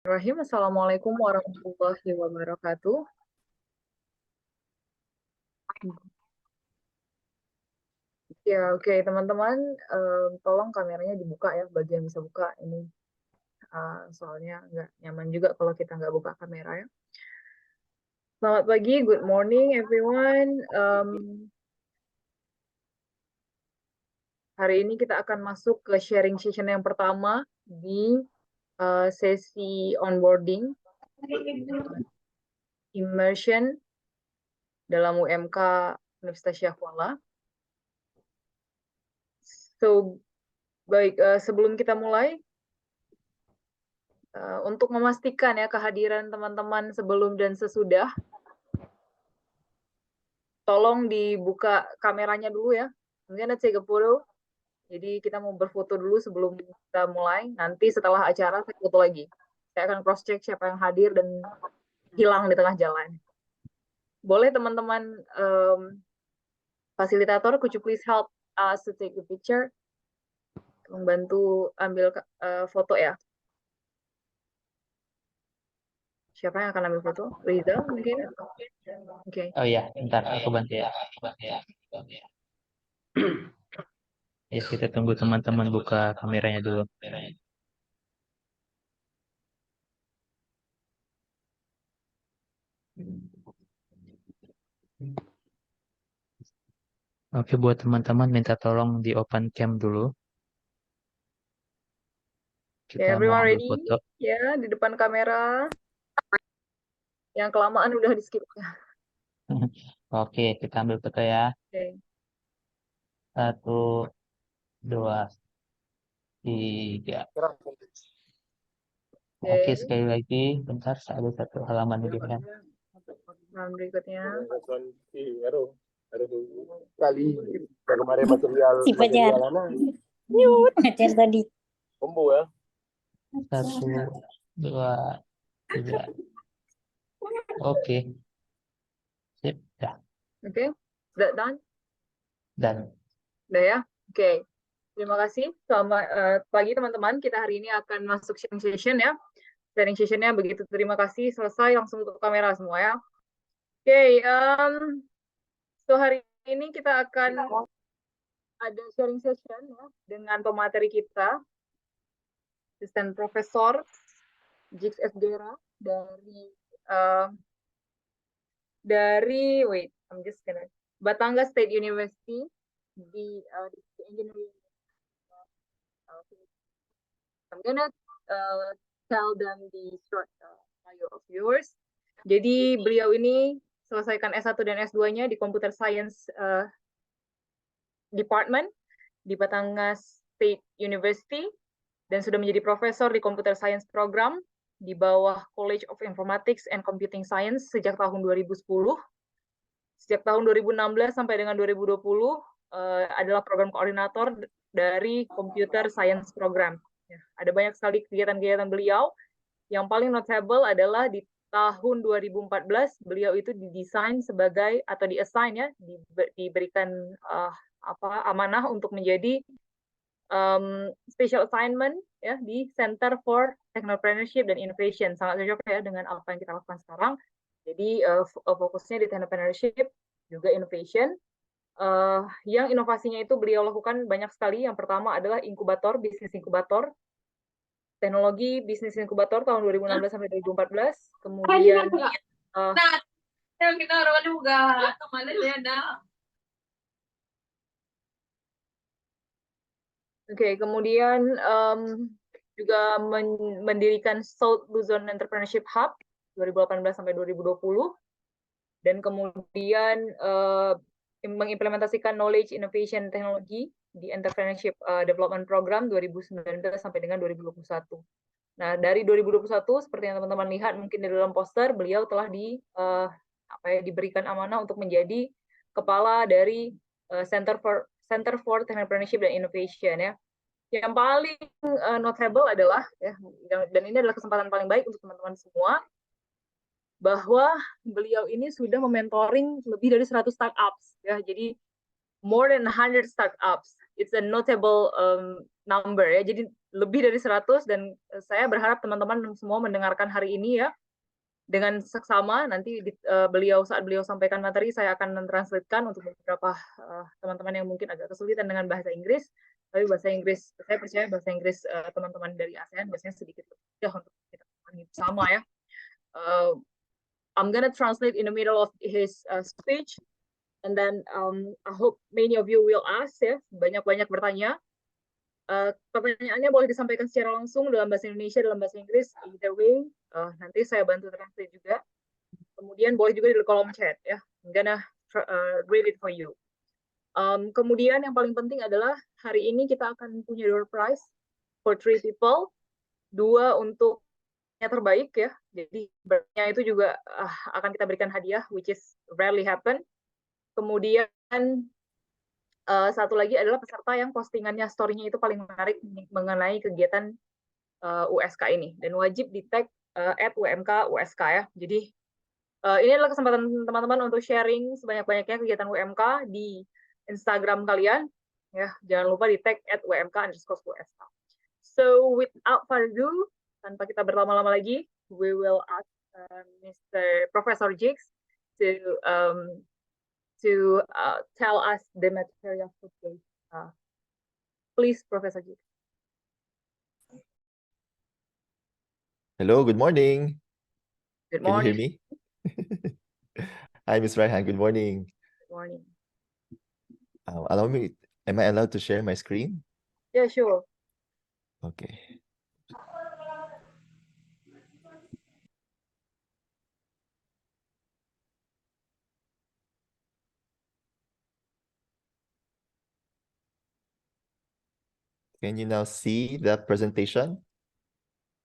Bismillahirrahmanirrahim. Assalamualaikum warahmatullahi wabarakatuh. Ya, oke teman-teman, tolong kameranya dibuka ya, bagi yang bisa buka ini. Soalnya nggak nyaman juga kalau kita nggak buka kamera ya. Selamat pagi, good morning everyone. Hari ini kita akan masuk ke sharing session yang pertama di sesi onboarding immersion dalam UMK Universitas Syahwala. So, baik, sebelum kita mulai, untuk memastikan ya kehadiran teman-teman sebelum dan sesudah, tolong dibuka kameranya dulu ya. Mungkin ada take a photo. Jadi kita mau berfoto dulu sebelum kita mulai. Nanti setelah acara saya foto lagi. Saya akan cross check siapa yang hadir dan hilang di tengah jalan. Boleh teman-teman fasilitator, could you please help us to take the picture? Membantu ambil foto ya. Siapa yang akan ambil foto? Riza mungkin? Oke. Oh iya, bentar aku bantu ya. Ya, kita tunggu teman-teman buka kameranya dulu. Oke, buat teman-teman minta tolong di open cam dulu. Kita mau Everyone ambil ready? foto. Ya, di depan kamera. Yang kelamaan udah di skip. Oke, kita ambil foto ya. Oke. 1, 2, 3. Oke, sekali lagi. Bentar, ada satu halaman di depan. Berikutnya. Kali kemarin material Si pacar. Nyut pacar tadi. Kombo ya. 1, 2, 3. Oke. Sip, dah. Oke. Udah done? Dan Udah ya? Oke. Terima kasih. Selamat pagi teman-teman. Kita hari ini akan masuk sharing session ya. Sharing sessionnya begitu. Terima kasih. Selesai langsung tutup kamera semua ya. Oke. So hari ini kita akan ada sharing session ya dengan pemateri kita, asisten profesor Esguerra dari I'm just gonna Batanga State University di engineering. I'm gonna tell them the short bio of yours. Jadi beliau ini selesaikan S1 dan S2-nya di Computer Science Department di Batanga State University dan sudah menjadi profesor di Computer Science Program di bawah College of Informatics and Computing Science sejak tahun 2010. Sejak tahun 2016 sampai dengan 2020 adalah program koordinator dari Computer Science Program. Ya, ada banyak sekali kegiatan-kegiatan beliau. Yang paling notable adalah di tahun 2014 beliau itu didesain sebagai atau diassign ya, diberikan amanah untuk menjadi special assignment ya di Center for Entrepreneurship dan Innovation. Sangat cocok ya dengan apa yang kita lakukan sekarang. Jadi fokusnya di entrepreneurship juga innovation. Yang inovasinya itu beliau lakukan banyak sekali. Yang pertama adalah inkubator, bisnis inkubator, teknologi bisnis inkubator tahun 2016 sampai 2014. Kemudian kita orang juga kemarin ya ada. Oke, kemudian juga mendirikan South Luzon Entrepreneurship Hub 2018 sampai 2020 dan kemudian mengimplementasikan knowledge innovation technology di Entrepreneurship Development Program 2019 sampai dengan 2021. Nah, dari 2021 seperti yang teman-teman lihat mungkin di dalam poster, beliau telah diberikan amanah untuk menjadi kepala dari Center for Entrepreneurship dan Innovation ya. Yang paling notable adalah ya, dan ini adalah kesempatan paling baik untuk teman-teman semua, bahwa beliau ini sudah mementoring lebih dari 100 startups ya. Jadi more than 100 startups it's a notable number ya. Jadi lebih dari 100 dan saya berharap teman-teman semua mendengarkan hari ini ya dengan seksama. Nanti saat beliau sampaikan materi saya akan mentranslatekan untuk beberapa teman-teman yang mungkin agak kesulitan dengan bahasa Inggris. Tapi bahasa Inggris, saya percaya bahasa Inggris teman-teman dari ASEAN biasanya sedikit lebih mudah untuk kita pahami bersama ya. I'm gonna translate in the middle of his speech, and then I hope many of you will ask ya, banyak-banyak bertanya. Pertanyaannya boleh disampaikan secara langsung dalam bahasa Indonesia, dalam bahasa Inggris, either way. Nanti saya bantu translate juga. Kemudian boleh juga di kolom chat ya. I'm gonna read it for you. Kemudian yang paling penting adalah hari ini kita akan punya door prize for 3 people. 2 untuk yang terbaik ya. Jadi itu juga akan kita berikan hadiah, which is rarely happen. Kemudian satu lagi adalah peserta yang postingannya, story-nya itu paling menarik mengenai kegiatan USK ini. Dan wajib di tag @WMK USK ya. Jadi ini adalah kesempatan teman-teman untuk sharing sebanyak-banyaknya kegiatan UMK di Instagram kalian. Ya, jangan lupa di tag @WMK_USK. So without further ado, tanpa kita berlama-lama lagi, we will ask Mr. Professor Jigs to tell us the material for today. Please, Professor Jigs. Hello, good morning. Good Can you hear morning. me? Hi, Ms. Raihan. Good morning. Good morning. Allow me, am I allowed to share my screen? Yeah, sure. Okay. Can you now see the presentation?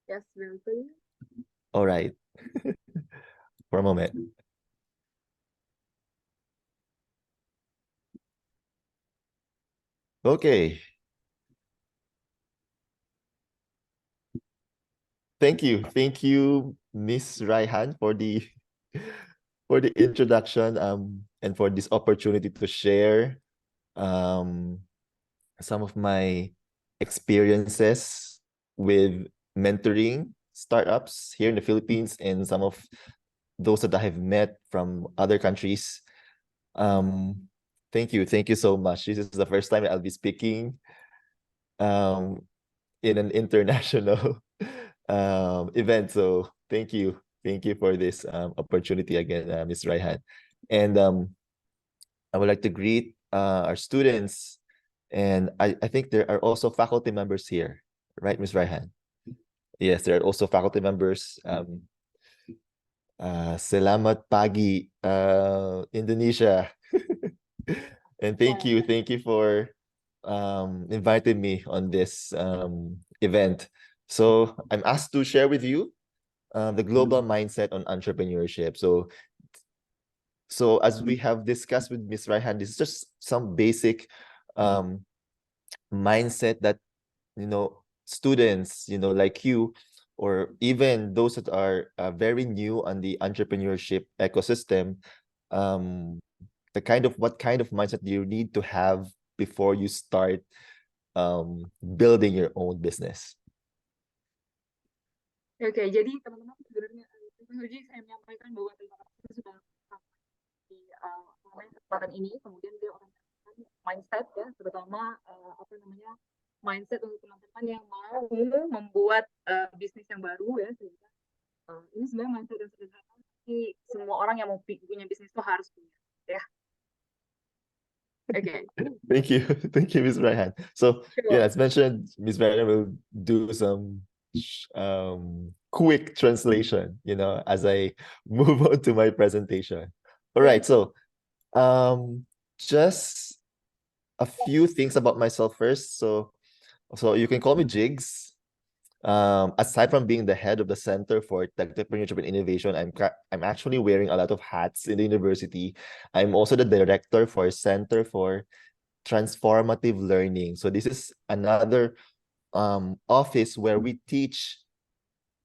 Yes, very clear. All right. For a moment. Okay. Thank you, Miss Raihan, for the introduction and for this opportunity to share some of my experiences with mentoring startups here in the Philippines and some of those that I have met from other countries. Thank you so much. This is the first time that I'll be speaking in an international event. So thank you for this opportunity again, Ms. Raihan. And I would like to greet our students, and I think there are also faculty members here, right, Ms. Raihan? Yes, there are also faculty members. Selamat pagi, Indonesia. And thank you for inviting me on this event. So I'm asked to share with you the global mindset on entrepreneurship. So as we have discussed with Ms. Raihan, this is just some basic mindset that, students, like you, or even those that are very new on the entrepreneurship ecosystem, what kind of mindset do you need to have before you start building your own business? Oke, jadi teman-teman sebenarnya saya menyampaikan bahwa terima kasih sudah di kesempatan ini. Kemudian dia orang mindset ya, terutama mindset untuk teman-teman yang mau membuat bisnis yang baru ya. Sehingga ini sebenarnya mindset yang sederhana, tapi semua orang yang mau punya bisnis itu harus punya ya. Okay. Thank you, Ms. Raihan. So yeah, as mentioned, Ms. Raihan will do some quick translation, as I move on to my presentation. All right, so just a few things about myself first. So you can call me Jigs. Aside from being the head of the Center for Entrepreneurship and Innovation, I'm actually wearing a lot of hats in the university. I'm also the director for Center for Transformative Learning. So this is another office where we teach,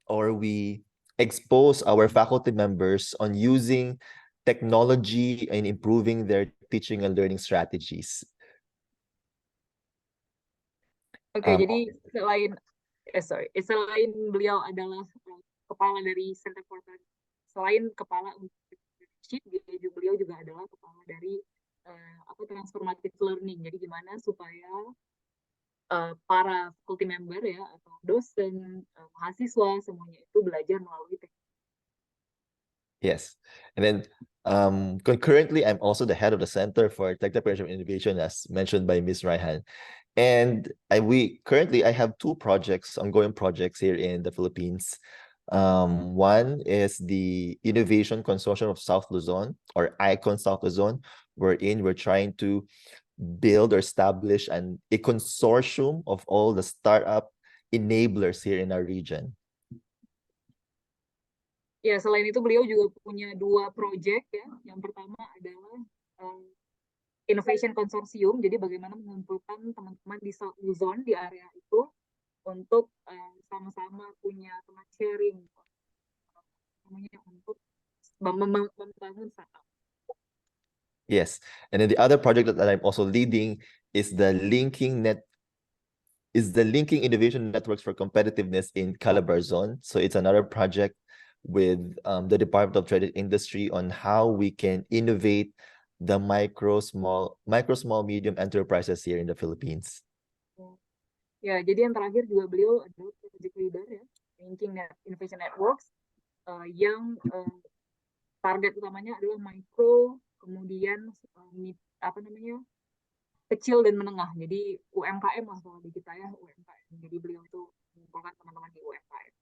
or we expose our faculty members on using technology and improving their teaching and learning strategies. Oke, jadi selain beliau adalah kepala dari Center for selain kepala untuk entrepreneurship, beliau juga adalah kepala dari transformative learning. Jadi gimana supaya para faculty member ya atau dosen, mahasiswa semuanya itu belajar melalui teknologi. Yes. And then concurrently, I'm also the head of the Center for Entrepreneurship and Innovation, as mentioned by Ms. Raihan. And I have two projects, ongoing projects here in the Philippines. One is the Innovation Consortium of South Luzon, or ICON South Luzon, wherein we're trying to build or establish a consortium of all the startup enablers here in our region. Ya, selain itu beliau juga punya dua project ya. Yang pertama adalah Innovation Consortium, jadi bagaimana mengumpulkan teman-teman di South Luzon di area itu untuk sama-sama punya teman sharing untuk membangun startup. Yes, and then the other project that I'm also leading is the linking innovation networks for competitiveness in Calabar Zone. So it's another project with the Department of Trade and Industry on how we can innovate the micro, small, medium enterprises here in the Philippines. Ya, jadi yang terakhir juga beliau adalah project leader ya, Linking Innovation Networks, yang target utamanya adalah micro, kemudian kecil dan menengah. Jadi UMKM lah kalau di kita ya, UMKM. Jadi beliau itu mengumpulkan teman-teman di UMKM.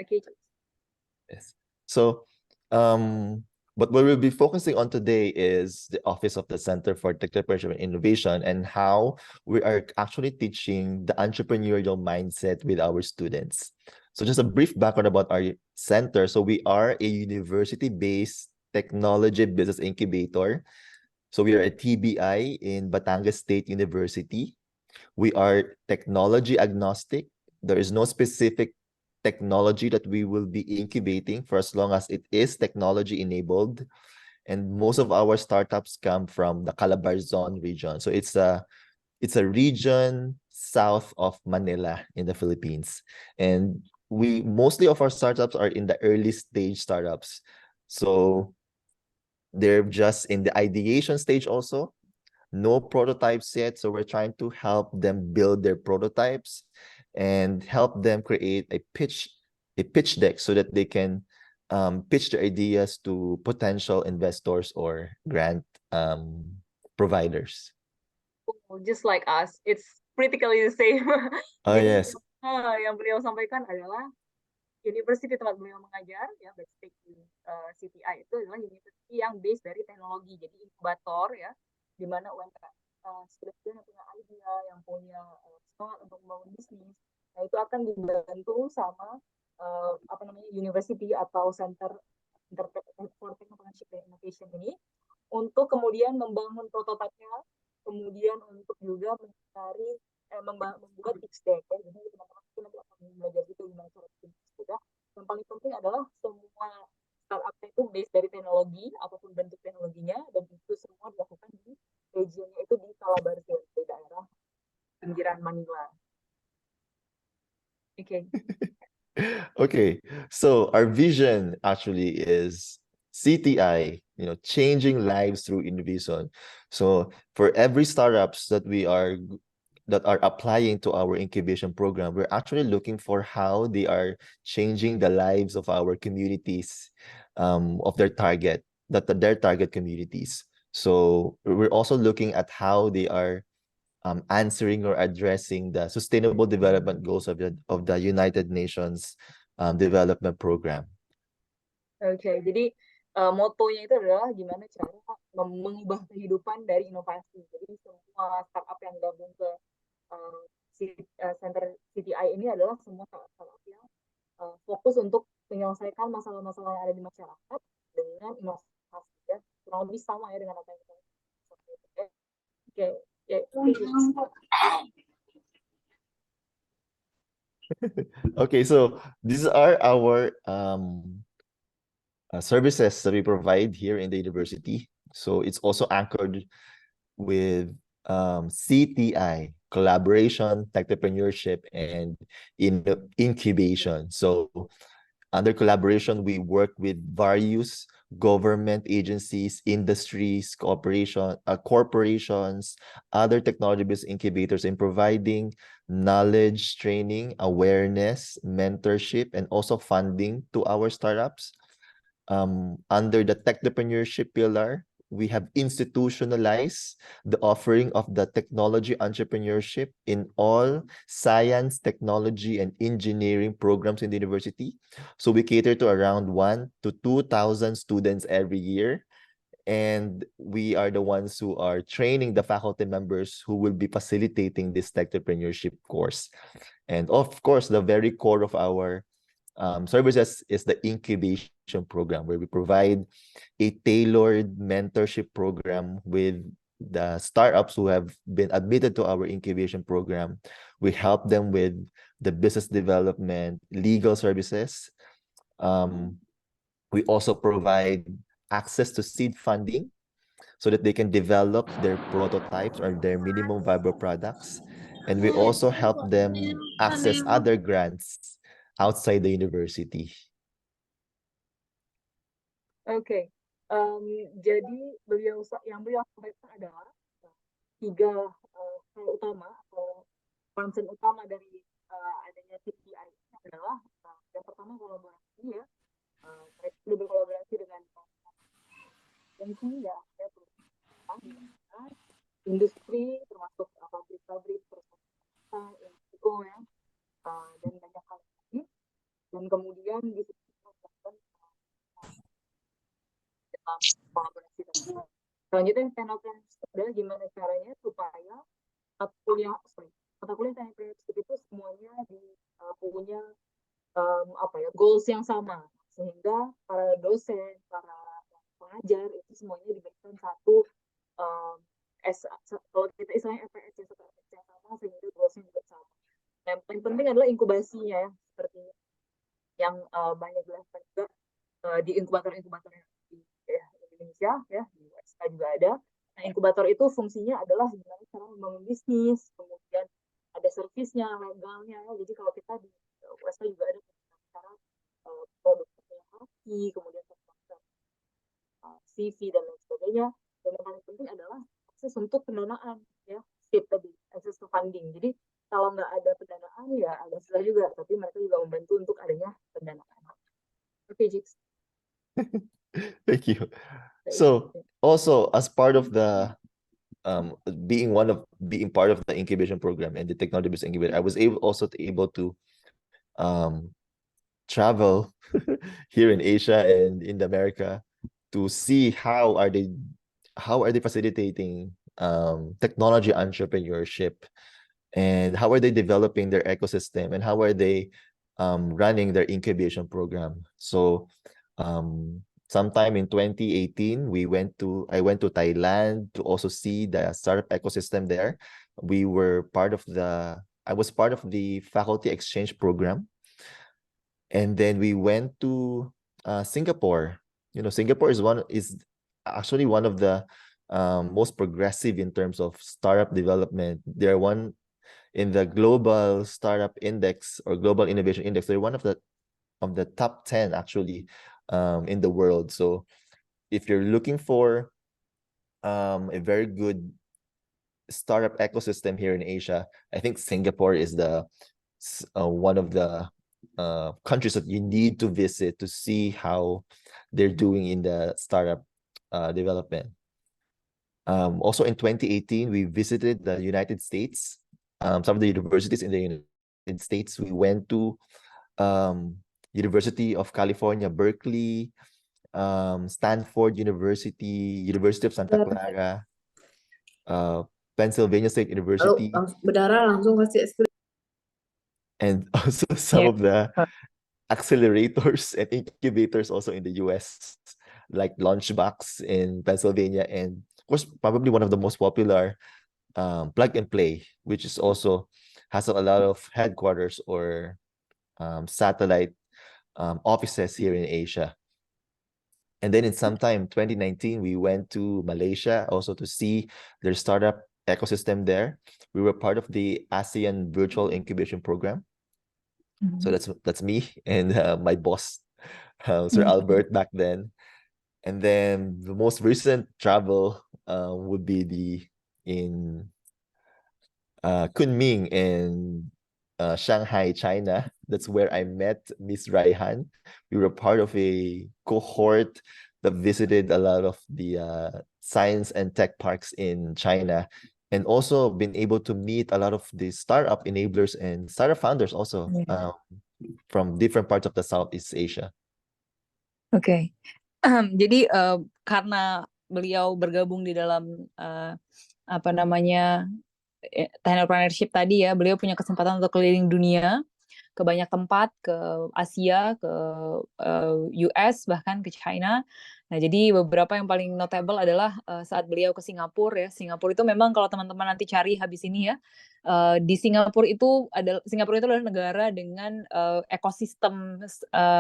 Okay. Yes. So, but what we'll be focusing on today is the Office of the Center for Entrepreneurship and Innovation and how we are actually teaching the entrepreneurial mindset with our students. So just a brief background about our center. So we are a university-based technology business incubator. So we are a TBI in Batangas State University. We are technology agnostic. There is no specific technology that we will be incubating for as long as it is technology enabled. And most of our startups come from the Calabar Zone region. So it's a region south of Manila in the Philippines. And mostly of our startups are in the early stage startups. So they're just in the ideation stage also. No prototypes yet. So we're trying to help them build their prototypes and help them create a pitch deck so that they can pitch their ideas to potential investors or grant providers. Just like us, it's critically the same. Oh, Jadi, yes. Yang beliau sampaikan adalah university tempat beliau mengajar ya, Backstage CTI itu adalah university yang based dari teknologi, jadi inkubator ya, di mana UMKM student yang punya idea, yang punya semangat untuk membangun bisnis, nah itu akan dibantu sama university atau center for Entrepreneurship and Innovation ini untuk kemudian membangun prototipenya, kemudian untuk juga mencari membuat pitch deck ya. Jadi teman-teman nanti akan belajar gitu gimana cara bikin pitch deck. Yang paling penting adalah semua startup itu based dari teknologi apapun bentuk teknologinya, dan itu semua dilakukan di regionnya itu di Calabar Zone, di daerah pinggiran Manila. Okay. Okay, so our vision actually is CTI, changing lives through innovation. So for every startups that are applying to our incubation program, we're actually looking for how they are changing the lives of our communities, of their target communities. So we're also looking at how they are answering or addressing the Sustainable Development Goals of the United Nations Development Program. Okay, jadi motonya itu adalah gimana cara mengubah kehidupan dari inovasi. Jadi semua startup yang gabung ke Center CTI ini adalah semua startup yang fokus untuk menyelesaikan masalah-masalah yang ada di masyarakat dengan inovasi ya. Kurang lebih sama ya dengan apa yang kita lakukan. Okay. Okay, so these are our services that we provide here in the university. So it's also anchored with CTI, collaboration, entrepreneurship, and incubation. So under collaboration, we work with various government agencies, industries, corporations, other technology-based incubators in providing knowledge, training, awareness, mentorship, and also funding to our startups. Under the technopreneurship pillar, we have institutionalized the offering of the technology entrepreneurship in all science, technology, and engineering programs in the university. So we cater to around 1 to 2,000 students every year. And we are the ones who are training the faculty members who will be facilitating this technopreneurship course. And of course, the very core of our services is the incubation program, where we provide a tailored mentorship program with the startups who have been admitted to our incubation program. We help them with the business development, legal services. We also provide access to seed funding so that they can develop their prototypes or their minimum viable products. And we also help them access other grants outside the university. Oke, jadi yang beliau sampaikan adalah tiga hal utama atau concern utama dari adanya TPI ini adalah yang pertama kolaborasi ya, mereka sudah berkolaborasi dengan agensi ya, industri termasuk pabrik-pabrik, perusahaan, NGO ya, dan banyak hal lagi. Dan kemudian di situ kolaborasi tersebut. Selanjutnya Entrepreneurship adalah gimana caranya supaya mata kuliah Entrepreneurship itu semuanya punya goals yang sama, sehingga para dosen, para pengajar itu semuanya diberikan satu kalau kita istilahnya FPS yang sama, sehingga goalsnya juga sama. Yang paling penting adalah inkubasinya ya, seperti yang banyak dilakukan juga di inkubator-inkubator yang di Indonesia ya, di USK juga ada. Nah, inkubator itu fungsinya adalah gimana cara membangun bisnis, kemudian ada servisnya, legalnya ya. Jadi kalau kita di USK juga ada cara produknya haki, kemudian CV dan lain sebagainya. Dan yang paling penting adalah akses untuk pendanaan ya, SIP tadi, access to funding. Jadi kalau nggak ada pendanaan ya agak susah juga, tapi mereka juga membantu untuk adanya pendanaan. Oke, Jix. Thank you. So also as part of the being part of the incubation program and the technology-based incubator, I was able to travel here in Asia and in America to see how are they facilitating technology entrepreneurship, and how are they developing their ecosystem, and how are they running their incubation program. So sometime in 2018, I went to Thailand to also see the startup ecosystem there. I was part of the faculty exchange program. And then we went to Singapore. Singapore is actually one of the most progressive in terms of startup development. They're one in the global startup index or global innovation index. They're one of the top 10 actually in the world. So if you're looking for a very good startup ecosystem here in Asia, I think Singapore is the one of the countries that you need to visit to see how they're doing in the startup development. Also in 2018, we visited the United States, some of the universities in the United States. We went to University of California, Berkeley, Stanford University, University of Santa Clara, Pennsylvania State University. Berdarah langsung kasih es krim. And also some of the accelerators and incubators also in the US, like Launchbox in Pennsylvania, and of course probably one of the most popular, Plug and Play, which is also has a lot of headquarters or satellite offices here in Asia. And then in sometime 2019, we went to Malaysia also to see their startup ecosystem there. We were part of the ASEAN Virtual Incubation Program. So that's me and my boss, Sir Albert back then. And then the most recent travel would be in Kunming in Shanghai, China. That's where I met Miss Raihan. We were part of a cohort that visited a lot of the science and tech parks in China, and also been able to meet a lot of the startup enablers and startup founders also from different parts of the Southeast Asia. Oke. Jadi karena beliau bergabung di dalam entrepreneurship tadi ya, beliau punya kesempatan untuk keliling dunia ke banyak tempat, ke Asia, ke US, bahkan ke China. Nah, jadi beberapa yang paling notable adalah saat beliau ke Singapura ya. Singapura itu memang kalau teman-teman nanti cari habis ini ya, di Singapura itu adalah negara dengan ekosistem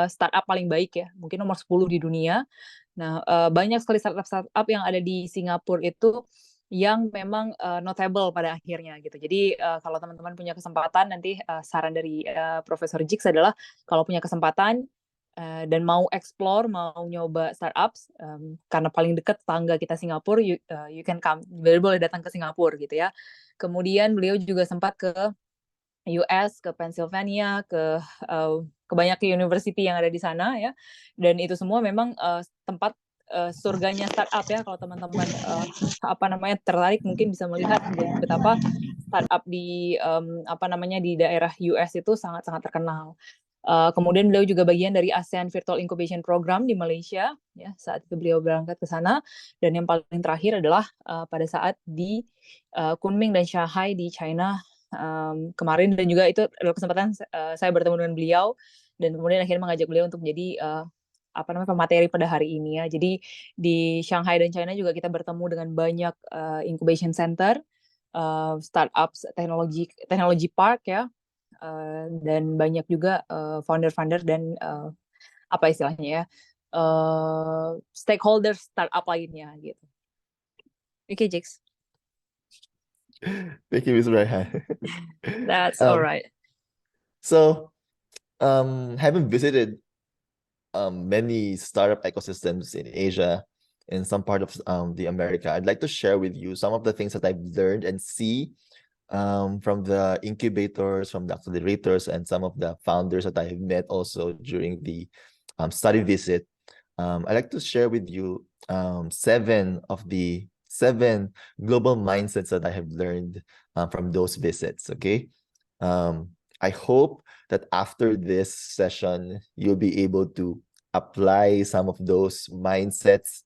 startup paling baik ya, mungkin nomor 10 di dunia. Nah, banyak sekali startup yang ada di Singapura itu yang memang notable pada akhirnya gitu. Jadi kalau teman-teman punya kesempatan nanti saran dari Profesor Jigs adalah kalau punya kesempatan dan mau explore, mau nyoba startups, karena paling dekat tetangga kita Singapura, you can come, boleh datang ke Singapura gitu ya. Kemudian beliau juga sempat ke US, ke Pennsylvania, ke banyak university yang ada di sana ya. Dan itu semua memang tempat surganya startup ya. Kalau teman-teman tertarik mungkin bisa melihat betapa startup di di daerah US itu sangat-sangat terkenal. Kemudian beliau juga bagian dari ASEAN Virtual Incubation Program di Malaysia ya, saat itu beliau berangkat ke sana. Dan yang paling terakhir adalah pada saat di Kunming dan Shanghai di China kemarin, dan juga itu adalah kesempatan saya bertemu dengan beliau dan kemudian akhirnya mengajak beliau untuk menjadi pemateri pada hari ini ya. Jadi di Shanghai dan China juga kita bertemu dengan banyak incubation center, startups, teknologi park ya, dan banyak juga founder-founder dan apa istilahnya ya, stakeholder startup lainnya gitu. Oke, Jigs. Thank you, Ms. Raihan. That's all right. So, having visited many startup ecosystems in Asia and some part of the America, I'd like to share with you some of the things that I've learned and see from the incubators, from the accelerators, and some of the founders that I've met also during the study visit. I'd like to share with you 7 of the 7 global mindsets that I have learned from those visits, okay? I hope that after this session, you'll be able to apply some of those mindsets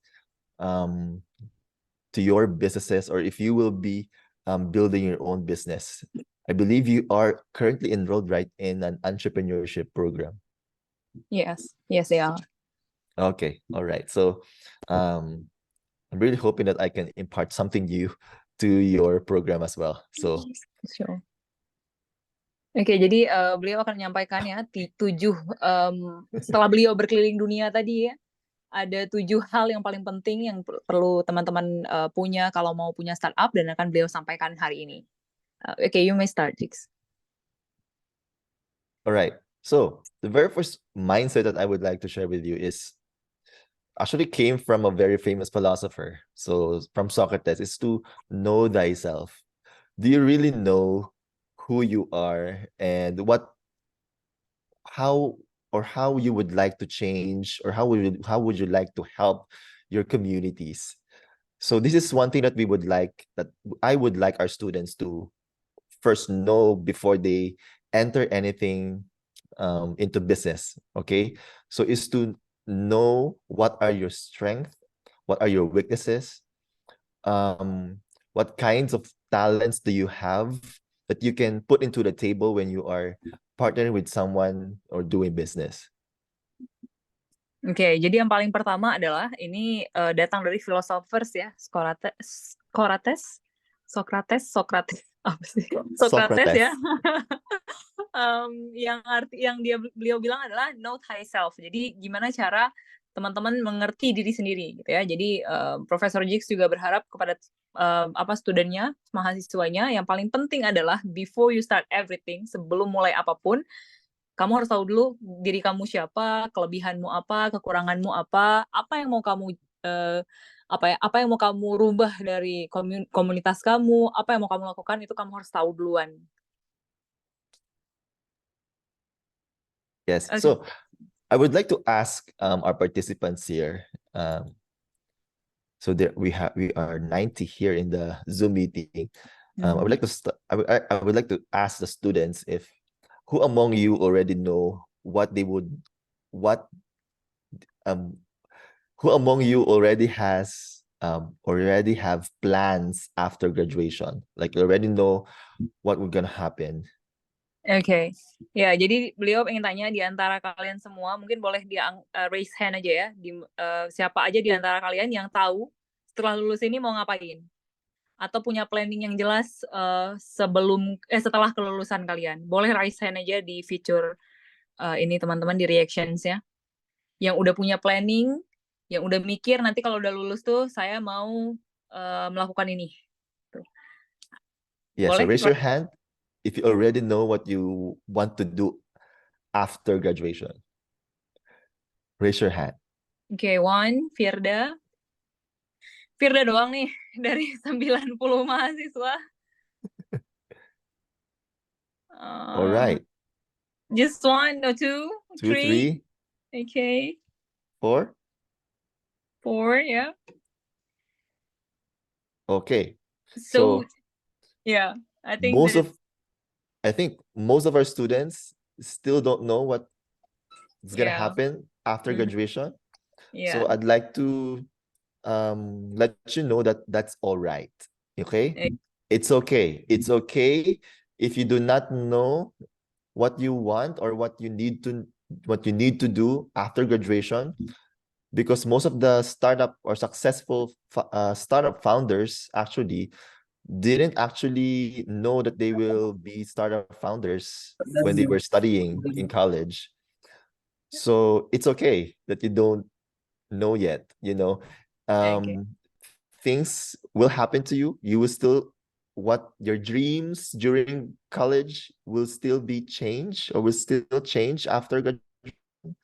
to your businesses, or if you will be building your own business. I believe you are currently enrolled, right, in an entrepreneurship program. Yes, they are. Okay, all right. So I'm really hoping that I can impart something new to your program as well. So Sure. Oke, jadi beliau akan menyampaikan ya 7 setelah beliau berkeliling dunia tadi ya, ada 7 hal yang paling penting yang perlu teman-teman punya kalau mau punya startup, dan akan beliau sampaikan hari ini. Okay, you may start, Jigs. all right. So the very first mindset that I would like to share with you is actually came from a very famous philosopher. So from Socrates, is to know thyself. Do you really know who you are and how you would like to change, or how would you like to help your communities? So this is one thing that I would like our students to first know before they enter anything into business. Okay, so is to know what are your strengths, what are your weaknesses, what kinds of talents do you have that you can put into the table when you are partnering with someone or doing business. Oke, jadi yang paling pertama adalah ini datang dari filosofers ya, Socrates apa sih? Socrates ya. Yang beliau bilang adalah know thyself. Jadi gimana cara teman-teman mengerti diri sendiri gitu ya. Jadi Profesor Jigs juga berharap kepada studennya, mahasiswanya, yang paling penting adalah before you start everything, sebelum mulai apapun, kamu harus tahu dulu diri kamu siapa, kelebihanmu apa, kekuranganmu apa yang mau kamu apa yang mau kamu rubah dari komunitas kamu, apa yang mau kamu lakukan, itu kamu harus tahu duluan. Yes. Okay. So I would like to ask our participants here. So there we are 90 here in the Zoom meeting. I would like to I would like to ask the students if who among you already know what they would who among you already have plans after graduation, like you already know what will gonna happen. Oke, ya jadi beliau ingin tanya di antara kalian semua, mungkin boleh raise hand aja ya, siapa aja di antara kalian yang tahu setelah lulus ini mau ngapain, atau punya planning yang jelas setelah kelulusan kalian. Boleh raise hand aja di feature ini teman-teman di reactions ya, yang udah punya planning, yang udah mikir nanti kalau udah lulus tuh saya mau melakukan ini. Tuh. Yeah, Boleh? so raise your hand if you already know what you want to do after graduation. Raise your hand. Oke, one, Firda doang nih dari 90 mahasiswa. All right. Just one or two, three. Okay. Four, yeah. okay. So yeah, I think most of our students still don't know what is gonna happen after graduation. Yeah. So I'd like to let you know that that's all right. Okay? It's okay. It's okay if you do not know what you want or what you need to do after graduation, because most of the startup or successful startup founders actually didn't actually know that they will be startup founders when they were studying in college. So it's okay that you don't know yet, things will happen to you. You will still, what your dreams during college will still be changed or will still change after graduation.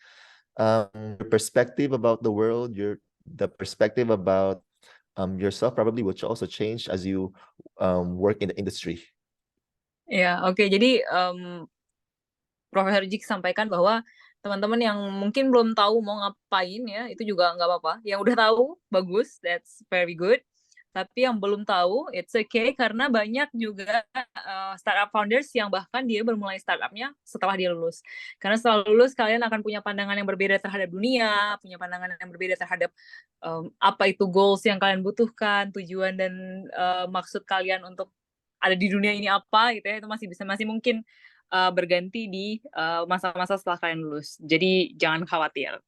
Your perspective about the world, the perspective about yourself probably will also change as you work in the industry. Ya, oke. Jadi Profesor Jik sampaikan bahwa teman-teman yang mungkin belum tahu mau ngapain ya, itu juga nggak apa-apa. Yang udah tahu, bagus, that's very good. Tapi yang belum tahu, it's okay, karena banyak juga startup founders yang bahkan dia bermulai startupnya setelah dia lulus. Karena setelah lulus, kalian akan punya pandangan yang berbeda terhadap dunia, punya pandangan yang berbeda terhadap apa itu goals yang kalian butuhkan, tujuan dan maksud kalian untuk ada di dunia ini apa, gitu ya, itu masih mungkin berganti di masa-masa setelah kalian lulus. Jadi jangan khawatir.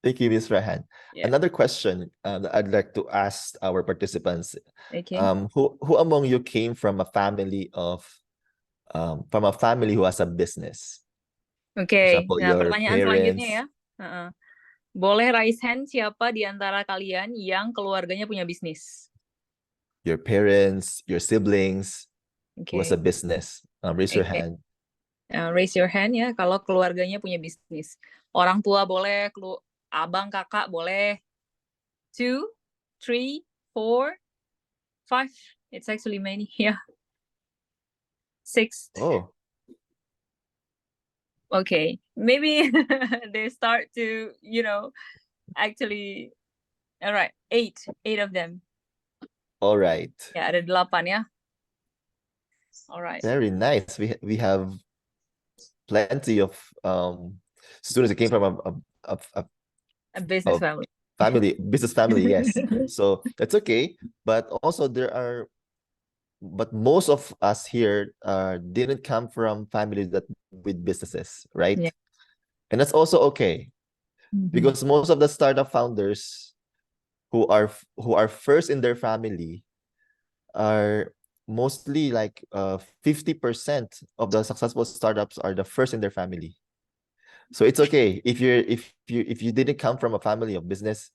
Thank you, Ms. Rehan. Yeah. Another question that I'd like to ask our participants. Okay. Who among you came from a family who has a business? Okay. For example, Nah, your pertanyaan parents. selanjutnya ya. Boleh raise hand siapa di antara kalian yang keluarganya punya bisnis? Your parents, your siblings, who has a Okay. business. Raise your hand. Raise your hand ya kalau keluarganya punya bisnis. Orang tua boleh, abang, kakak boleh. 2, 3, 4, 5. It's actually many. Yeah. 6. Oh. Okay. Maybe they start to, actually. All right. 8 of them. All right. Ya, ada 8 ya. All right. Very nice. We have plenty of students that came from a business family. Business family, yes. So that's okay. But also but most of us here didn't come from families with businesses, right? Yeah. And that's also okay, because most of the startup founders who are first in their family are mostly like 50% of the successful startups are the first in their family. So it's okay if you didn't come from a family of business,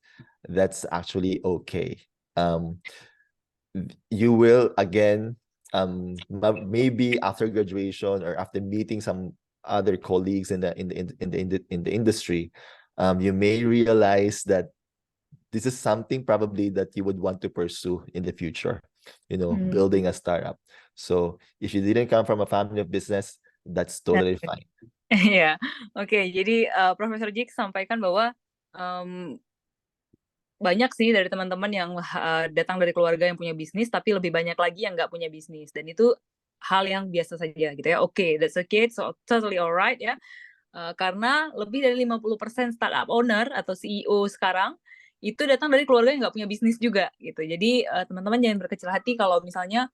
that's actually okay. You will again maybe after graduation or after meeting some other colleagues in the industry, you may realize that this is something probably that you would want to pursue in the future, building a startup. So if you didn't come from a family of business, that's totally fine. Ya, oke. Jadi Profesor Jik sampaikan bahwa banyak sih dari teman-teman yang datang dari keluarga yang punya bisnis, tapi lebih banyak lagi yang nggak punya bisnis. Dan itu hal yang biasa saja gitu ya. Oke, that's okay, so totally alright ya. Karena lebih dari 50% startup owner atau CEO sekarang itu datang dari keluarga yang nggak punya bisnis juga gitu. Jadi teman-teman jangan berkecil hati kalau misalnya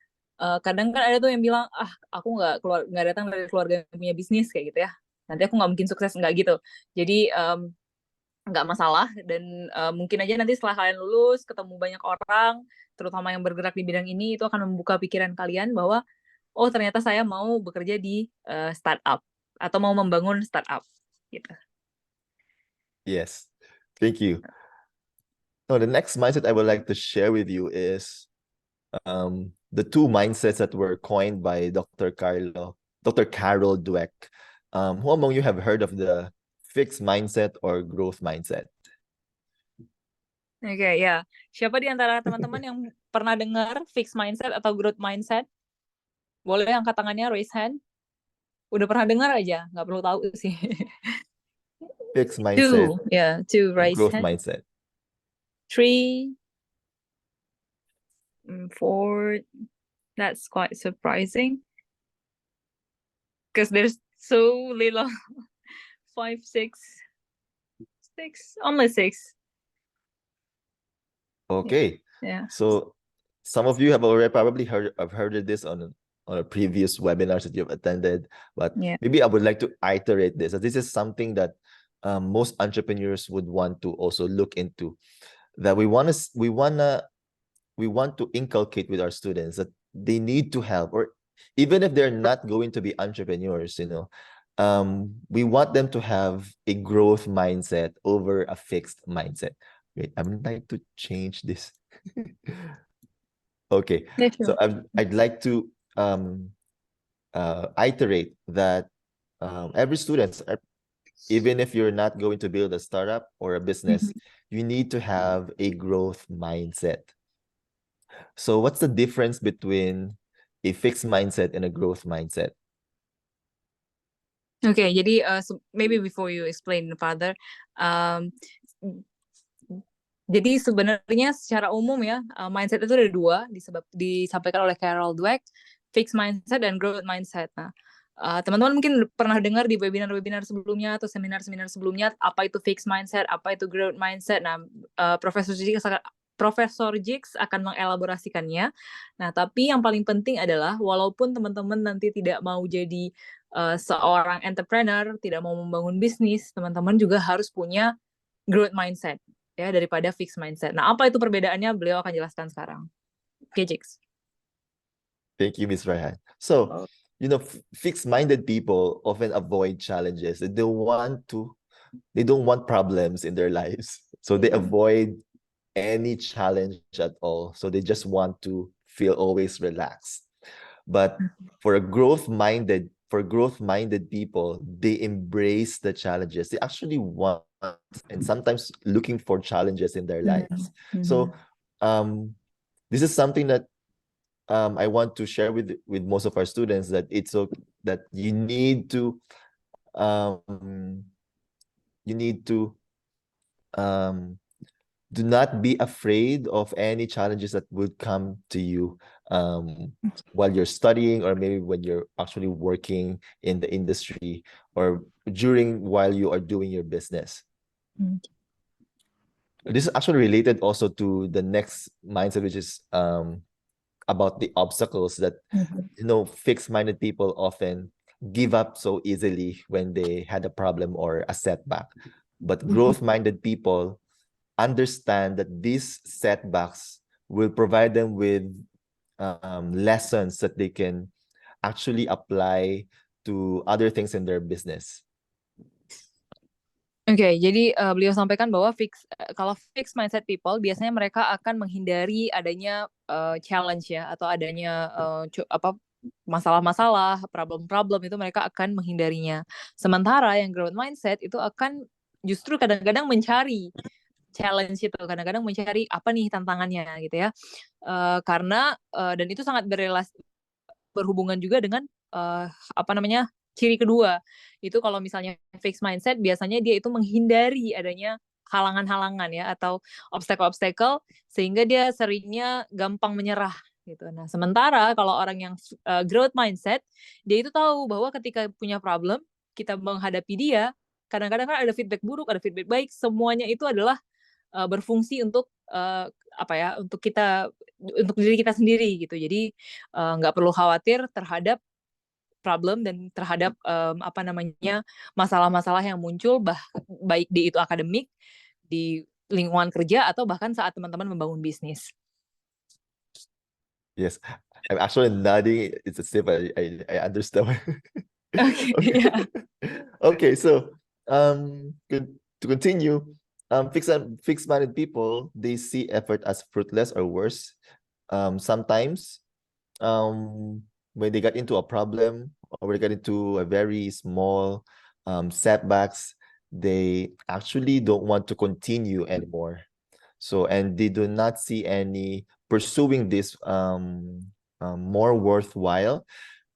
kadang kan ada tuh yang bilang, aku nggak datang dari keluarga yang punya bisnis kayak gitu ya. Nanti aku nggak mungkin sukses, nggak gitu. Jadi nggak masalah, dan mungkin aja nanti setelah kalian lulus ketemu banyak orang terutama yang bergerak di bidang ini, itu akan membuka pikiran kalian bahwa oh ternyata saya mau bekerja di startup atau mau membangun startup gitu. Yes, thank you. Now the next mindset I would like to share with you is the two mindsets that were coined by Dr. Carol Dweck. Who among you have heard of the fixed mindset or growth mindset? Oke, ya. Siapa di antara teman-teman yang pernah dengar fixed mindset atau growth mindset? Boleh angkat tangannya, raise hand. Udah pernah dengar aja, nggak perlu tahu sih. Fixed mindset. Two raise growth hand. mindset. 3, 4. That's quite surprising because there's so little. 5, 6, only 6. Okay. Yeah. So some of you have already probably heard of this on a previous webinars that you've attended, but Yeah. maybe I would like to iterate this. This is something that most entrepreneurs would want to also look into. That we want to inculcate with our students that they need to have, or even if they're not going to be entrepreneurs, we want them to have a growth mindset over a fixed mindset. Wait, I would like to change this. Okay, so I'd like to iterate that every student, even if you're not going to build a startup or a business, you need to have a growth mindset. So what's the difference between a fixed mindset and a growth mindset? Okay, jadi so maybe before you explain further, jadi sebenarnya secara umum ya, mindset itu ada dua, disampaikan oleh Carol Dweck, fixed mindset dan growth mindset. Nah, teman-teman mungkin pernah dengar di webinar-webinar sebelumnya atau seminar-seminar sebelumnya, apa itu fixed mindset, apa itu growth mindset. Nah, Profesor Jix akan mengelaborasikannya. Nah, tapi yang paling penting adalah walaupun teman-teman nanti tidak mau jadi seorang entrepreneur, tidak mau membangun bisnis, teman-teman juga harus punya growth mindset ya daripada fixed mindset. Nah, apa itu perbedaannya? Beliau akan jelaskan sekarang. Oke, Jix. Thank you, Ms. Raihan. So, fixed-minded people often avoid challenges. They don't want problems in their lives. So they avoid any challenge at all. So they just want to feel always relaxed. But for growth-minded people, they embrace the challenges. They actually want and sometimes looking for challenges in their lives. So this is something that I want to share with most of our students, that it's okay, that you need to do not be afraid of any challenges that would come to you while you're studying, or maybe when you're actually working in the industry, or while you are doing your business. This is actually related also to the next mindset, which is about the obstacles that fixed-minded people often give up so easily when they had a problem or a setback. But growth-minded people understand that these setbacks will provide them with lessons that they can actually apply to other things in their business. Oke, jadi beliau sampaikan bahwa kalau fixed mindset people biasanya mereka akan menghindari adanya challenge ya atau adanya masalah-masalah, problem-problem itu mereka akan menghindarinya. Sementara yang growth mindset itu akan justru kadang-kadang mencari challenge itu, kadang-kadang mencari apa nih tantangannya gitu ya. Karena dan itu sangat berhubungan juga dengan ciri kedua. Itu kalau misalnya fixed mindset biasanya dia itu menghindari adanya halangan-halangan ya atau obstacle-obstacle sehingga dia seringnya gampang menyerah gitu. Nah, sementara kalau orang yang growth mindset, dia itu tahu bahwa ketika punya problem, kita menghadapi dia, kadang-kadang kan ada feedback buruk, ada feedback baik, semuanya itu adalah berfungsi untuk untuk diri kita sendiri gitu. Jadi nggak perlu khawatir terhadap problem dan terhadap masalah-masalah yang muncul baik di itu akademik, di lingkungan kerja atau bahkan saat teman-teman membangun bisnis. Yes, I'm actually nodding. It's a sip. I understand. Okay, Okay. yeah. Okay, so to continue, fixed-minded people, they see effort as fruitless or worse. Sometimes when they get into a problem or when they get into a very small setbacks, they actually don't want to continue anymore. So, and they do not see any pursuing this more worthwhile.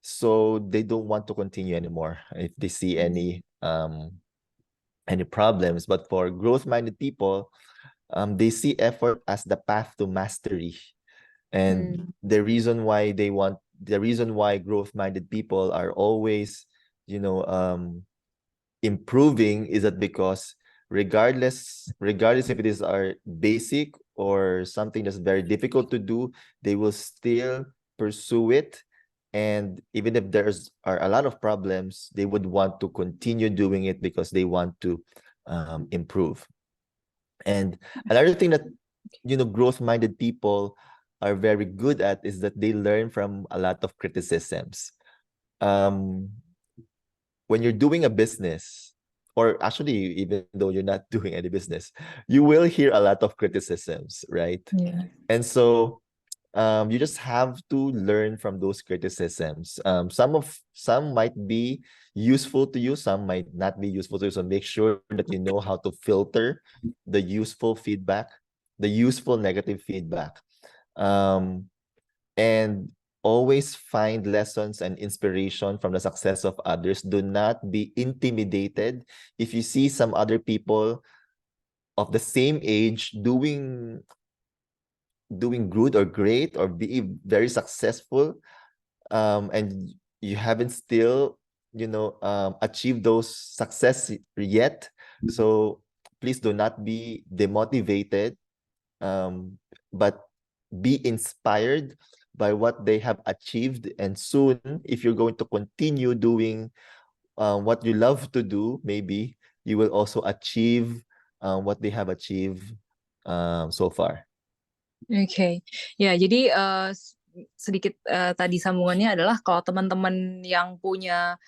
So they don't want to continue anymore if they see any problems. But for growth-minded people, they see effort as the path to mastery. And the reason why growth-minded people are always, improving is that because regardless if it is our basic or something that's very difficult to do, they will still pursue it. And even if are a lot of problems, they would want to continue doing it because they want to improve. And another thing that growth-minded people are very good at is that they learn from a lot of criticisms. When you're doing a business, or actually even though you're not doing any business, you will hear a lot of criticisms, right? Yeah. And so you just have to learn from those criticisms. Some might be useful to you, some might not be useful to you. So make sure that you know how to filter the useful feedback, the useful negative feedback, and always find lessons and inspiration from the success of others. Do not be intimidated if you see some other people of the same age doing good or great or be very successful, and you haven't still achieved those success yet. So please do not be demotivated, but be inspired by what they have achieved. And soon, if you're going to continue doing what you love to do, maybe you will also achieve what they have achieved so far. Oke, ya jadi sedikit tadi sambungannya adalah kalau teman-teman yang punya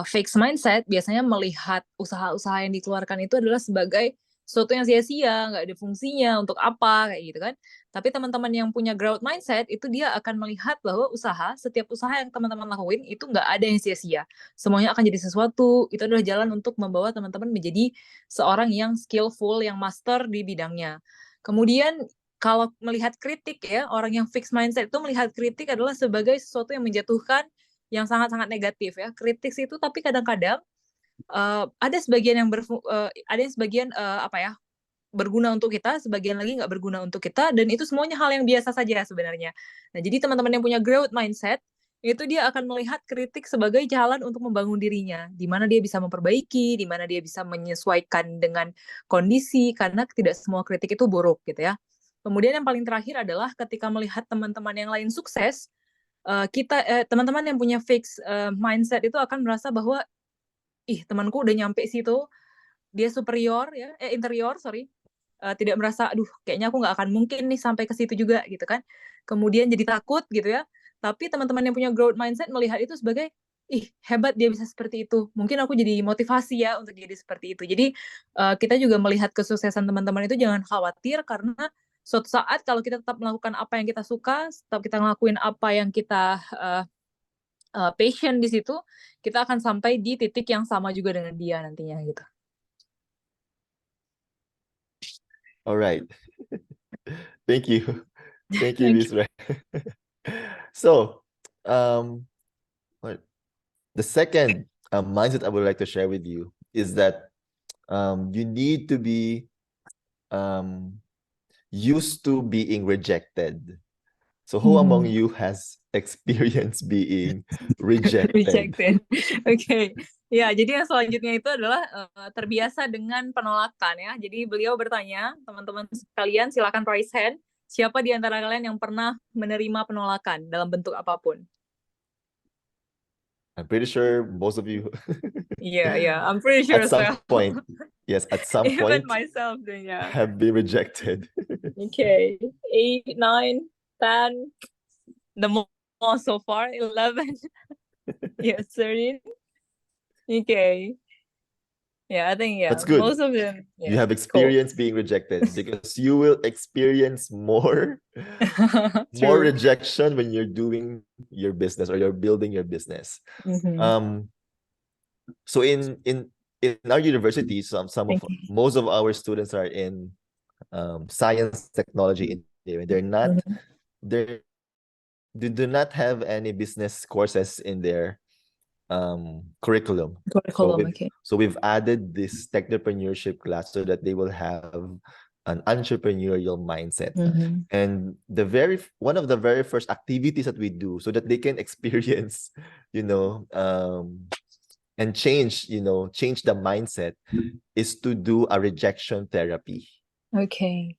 fixed mindset biasanya melihat usaha-usaha yang dikeluarkan itu adalah sebagai sesuatu yang sia-sia, nggak ada fungsinya, untuk apa, kayak gitu kan. Tapi teman-teman yang punya growth mindset itu dia akan melihat bahwa setiap usaha yang teman-teman lakuin itu nggak ada yang sia-sia. Semuanya akan jadi sesuatu, itu adalah jalan untuk membawa teman-teman menjadi seorang yang skillful, yang master di bidangnya. Kemudian kalau melihat kritik ya, orang yang fixed mindset itu melihat kritik adalah sebagai sesuatu yang menjatuhkan, yang sangat-sangat negatif ya. Kritik itu tapi kadang-kadang ada sebagian yang berguna untuk kita, sebagian lagi nggak berguna untuk kita, dan itu semuanya hal yang biasa saja sebenarnya. Nah, jadi teman-teman yang punya growth mindset itu dia akan melihat kritik sebagai jalan untuk membangun dirinya, di mana dia bisa memperbaiki, di mana dia bisa menyesuaikan dengan kondisi, karena tidak semua kritik itu buruk gitu ya. Kemudian yang paling terakhir adalah ketika melihat teman-teman yang lain sukses, teman-teman yang punya fixed mindset itu akan merasa bahwa temanku udah nyampe situ, dia tidak merasa aduh kayaknya aku nggak akan mungkin nih sampai ke situ juga gitu kan. Kemudian jadi takut gitu ya. Tapi teman-teman yang punya growth mindset melihat itu sebagai ih hebat dia bisa seperti itu. Mungkin aku jadi motivasi ya untuk jadi seperti itu. Jadi kita juga melihat kesuksesan teman-teman itu jangan khawatir karena suatu saat kalau kita tetap melakukan apa yang kita suka, tetap kita ngelakuin apa yang kita passion di situ, kita akan sampai di titik yang sama juga dengan dia nantinya gitu. Alright. Thank you. Thank you, Thank Miss Ray. So, what the second mindset I would like to share with you is that you need to be used to being rejected. So who among you has experienced being rejected? Rejected. Oke. Ya, jadi yang selanjutnya itu adalah terbiasa dengan penolakan ya. Jadi beliau bertanya, teman-teman sekalian silakan raise hand. Siapa di antara kalian yang pernah menerima penolakan dalam bentuk apapun? I'm pretty sure most of you Yeah, I'm pretty sure at some so. point, yes, at some Even point myself, then yeah. have been rejected. Okay, 8, 9, 10. The most so far, 11. Yes, 13. Okay. Yeah, I think That's good. most of them. You Yeah, have experienced being rejected because you will experience more True. rejection when you're doing your business or you're building your business. So in our university, most of our students are in science, technology, engineering. They do not have any business courses in their curriculum. So we've added this entrepreneurship class so that they will have an entrepreneurial mindset. And one of the very first activities that we do so that they can experience, and change the mindset is to do a rejection therapy. Okay.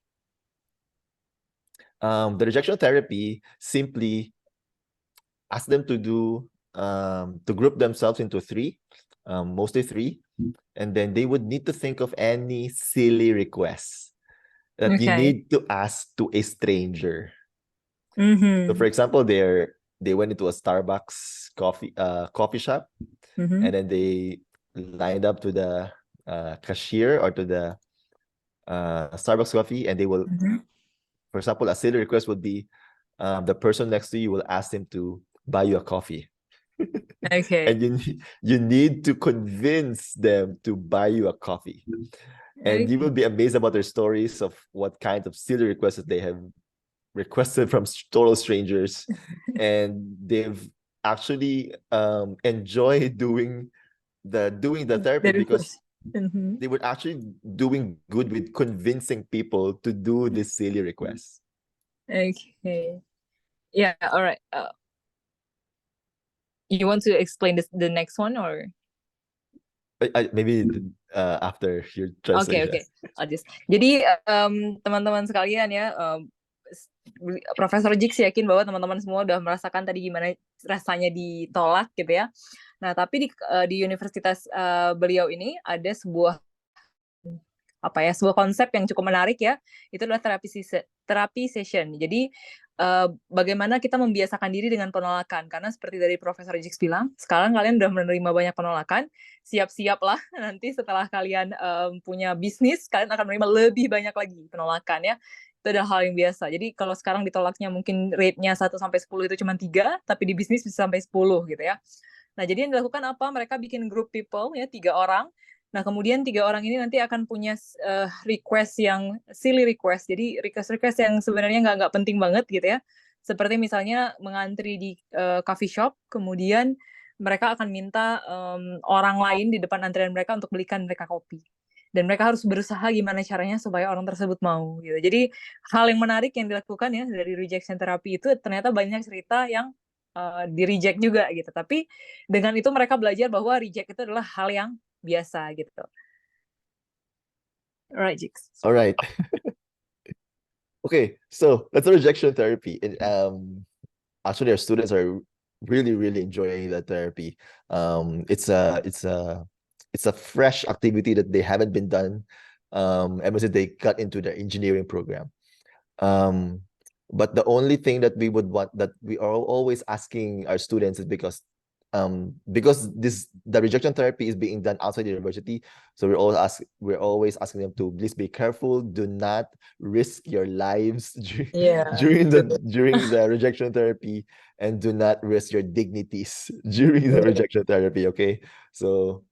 The rejection therapy simply ask them to do to group themselves into three, mostly three, and then they would need to think of any silly requests that you need to ask to a stranger. So for example, they went into a Starbucks coffee shop, and then they lined up to the cashier or to the Starbucks coffee, and they will, for example, a silly request would be the person next to you will ask them to buy you a coffee. Okay. And you need to convince them to buy you a coffee. And you will be amazed about their stories of what kind of silly requests that they have requested from total strangers. And they've actually enjoyed doing the therapy because they were actually doing good with convincing people to do this silly requests. Okay. Yeah, all right. You want to explain the next one or? Maybe after your translation. Okay. Jadi teman-teman sekalian ya, Profesor Jix yakin bahwa teman-teman semua udah merasakan tadi gimana rasanya ditolak gitu ya. Nah, tapi di universitas beliau ini ada sebuah konsep yang cukup menarik ya. Itu adalah terapi session. Jadi bagaimana kita membiasakan diri dengan penolakan, karena seperti dari Profesor Jix bilang, sekarang kalian udah menerima banyak penolakan, siap-siaplah nanti setelah kalian punya bisnis, kalian akan menerima lebih banyak lagi penolakan ya. Itu adalah hal yang biasa. Jadi kalau sekarang ditolaknya mungkin rate-nya 1-10 itu cuma 3, tapi di bisnis bisa sampai 10 gitu ya. Nah, jadi yang dilakukan apa? Mereka bikin group people ya, 3 orang. Nah, kemudian 3 orang ini nanti akan punya request yang silly request. Jadi request yang sebenarnya nggak penting banget gitu ya. Seperti misalnya mengantri di coffee shop, kemudian mereka akan minta orang lain di depan antrian mereka untuk belikan mereka kopi. Dan mereka harus berusaha gimana caranya supaya orang tersebut mau gitu. Jadi hal yang menarik yang dilakukan ya dari rejection therapy itu ternyata banyak cerita yang di reject juga gitu. Tapi dengan itu mereka belajar bahwa reject itu adalah hal yang biasa gitu. Alright, Jix. Alright. Okay, so that's a rejection therapy. Actually, our students are really enjoying that therapy. It's a fresh activity that they haven't been done ever since they got into the engineering program. But the only thing that we would want, that we are always asking our students, is because because the rejection therapy is being done outside the university, so we're always asking them to please be careful, do not risk your lives Yeah. during the rejection therapy, and do not risk your dignities during the rejection therapy. Okay, so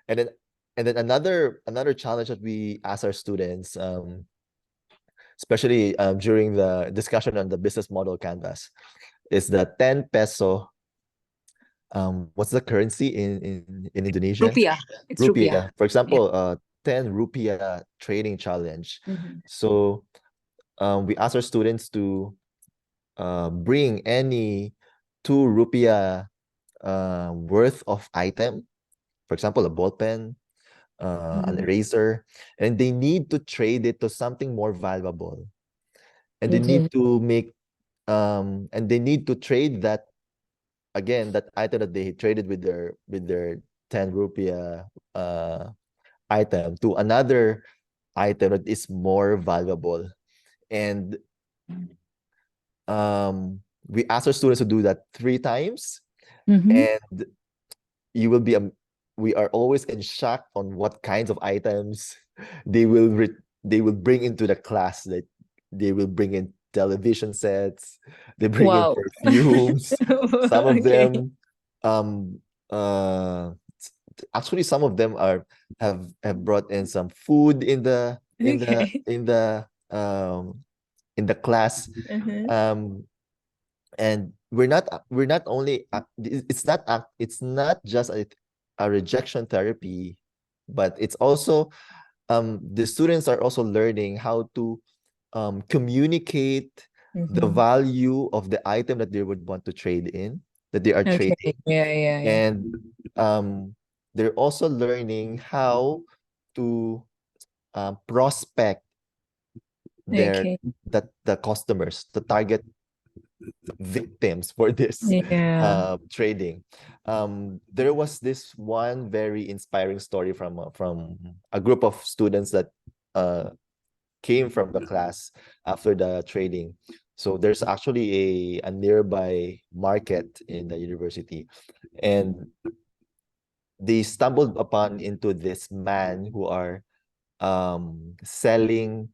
and then another challenge that we ask our students, especially during the discussion on the business model canvas, is the 10 peso. What's the currency in Indonesia? Rupiah. It's rupiah. For example, 10 rupiah trading challenge. So we ask our students to bring any 2 rupiah worth of item, for example, a ball pen, an eraser, and they need to trade it to something more valuable. And they need to make and they need to trade that, again, that item that they traded with their 10 rupiah item to another item that is more valuable. And we ask our students to do that 3 times, and you will be we are always in shock on what kinds of items they will bring into the class. That they will bring in television sets, they bring in Wow. perfumes. Some of Okay. them actually some of them have brought in some food in the Okay. in the class. And we're not only it's not just a rejection therapy, but it's also the students are also learning how to communicate the value of the item that they would want to trade in, that they are Okay. trading. Yeah. And they're also learning how to prospect Okay. the customers, the target victims for this Yeah. trading. There was this one very inspiring story from a group of students that came from the class after the trading. So there's actually a nearby market in the university, and they stumbled upon into this man who are selling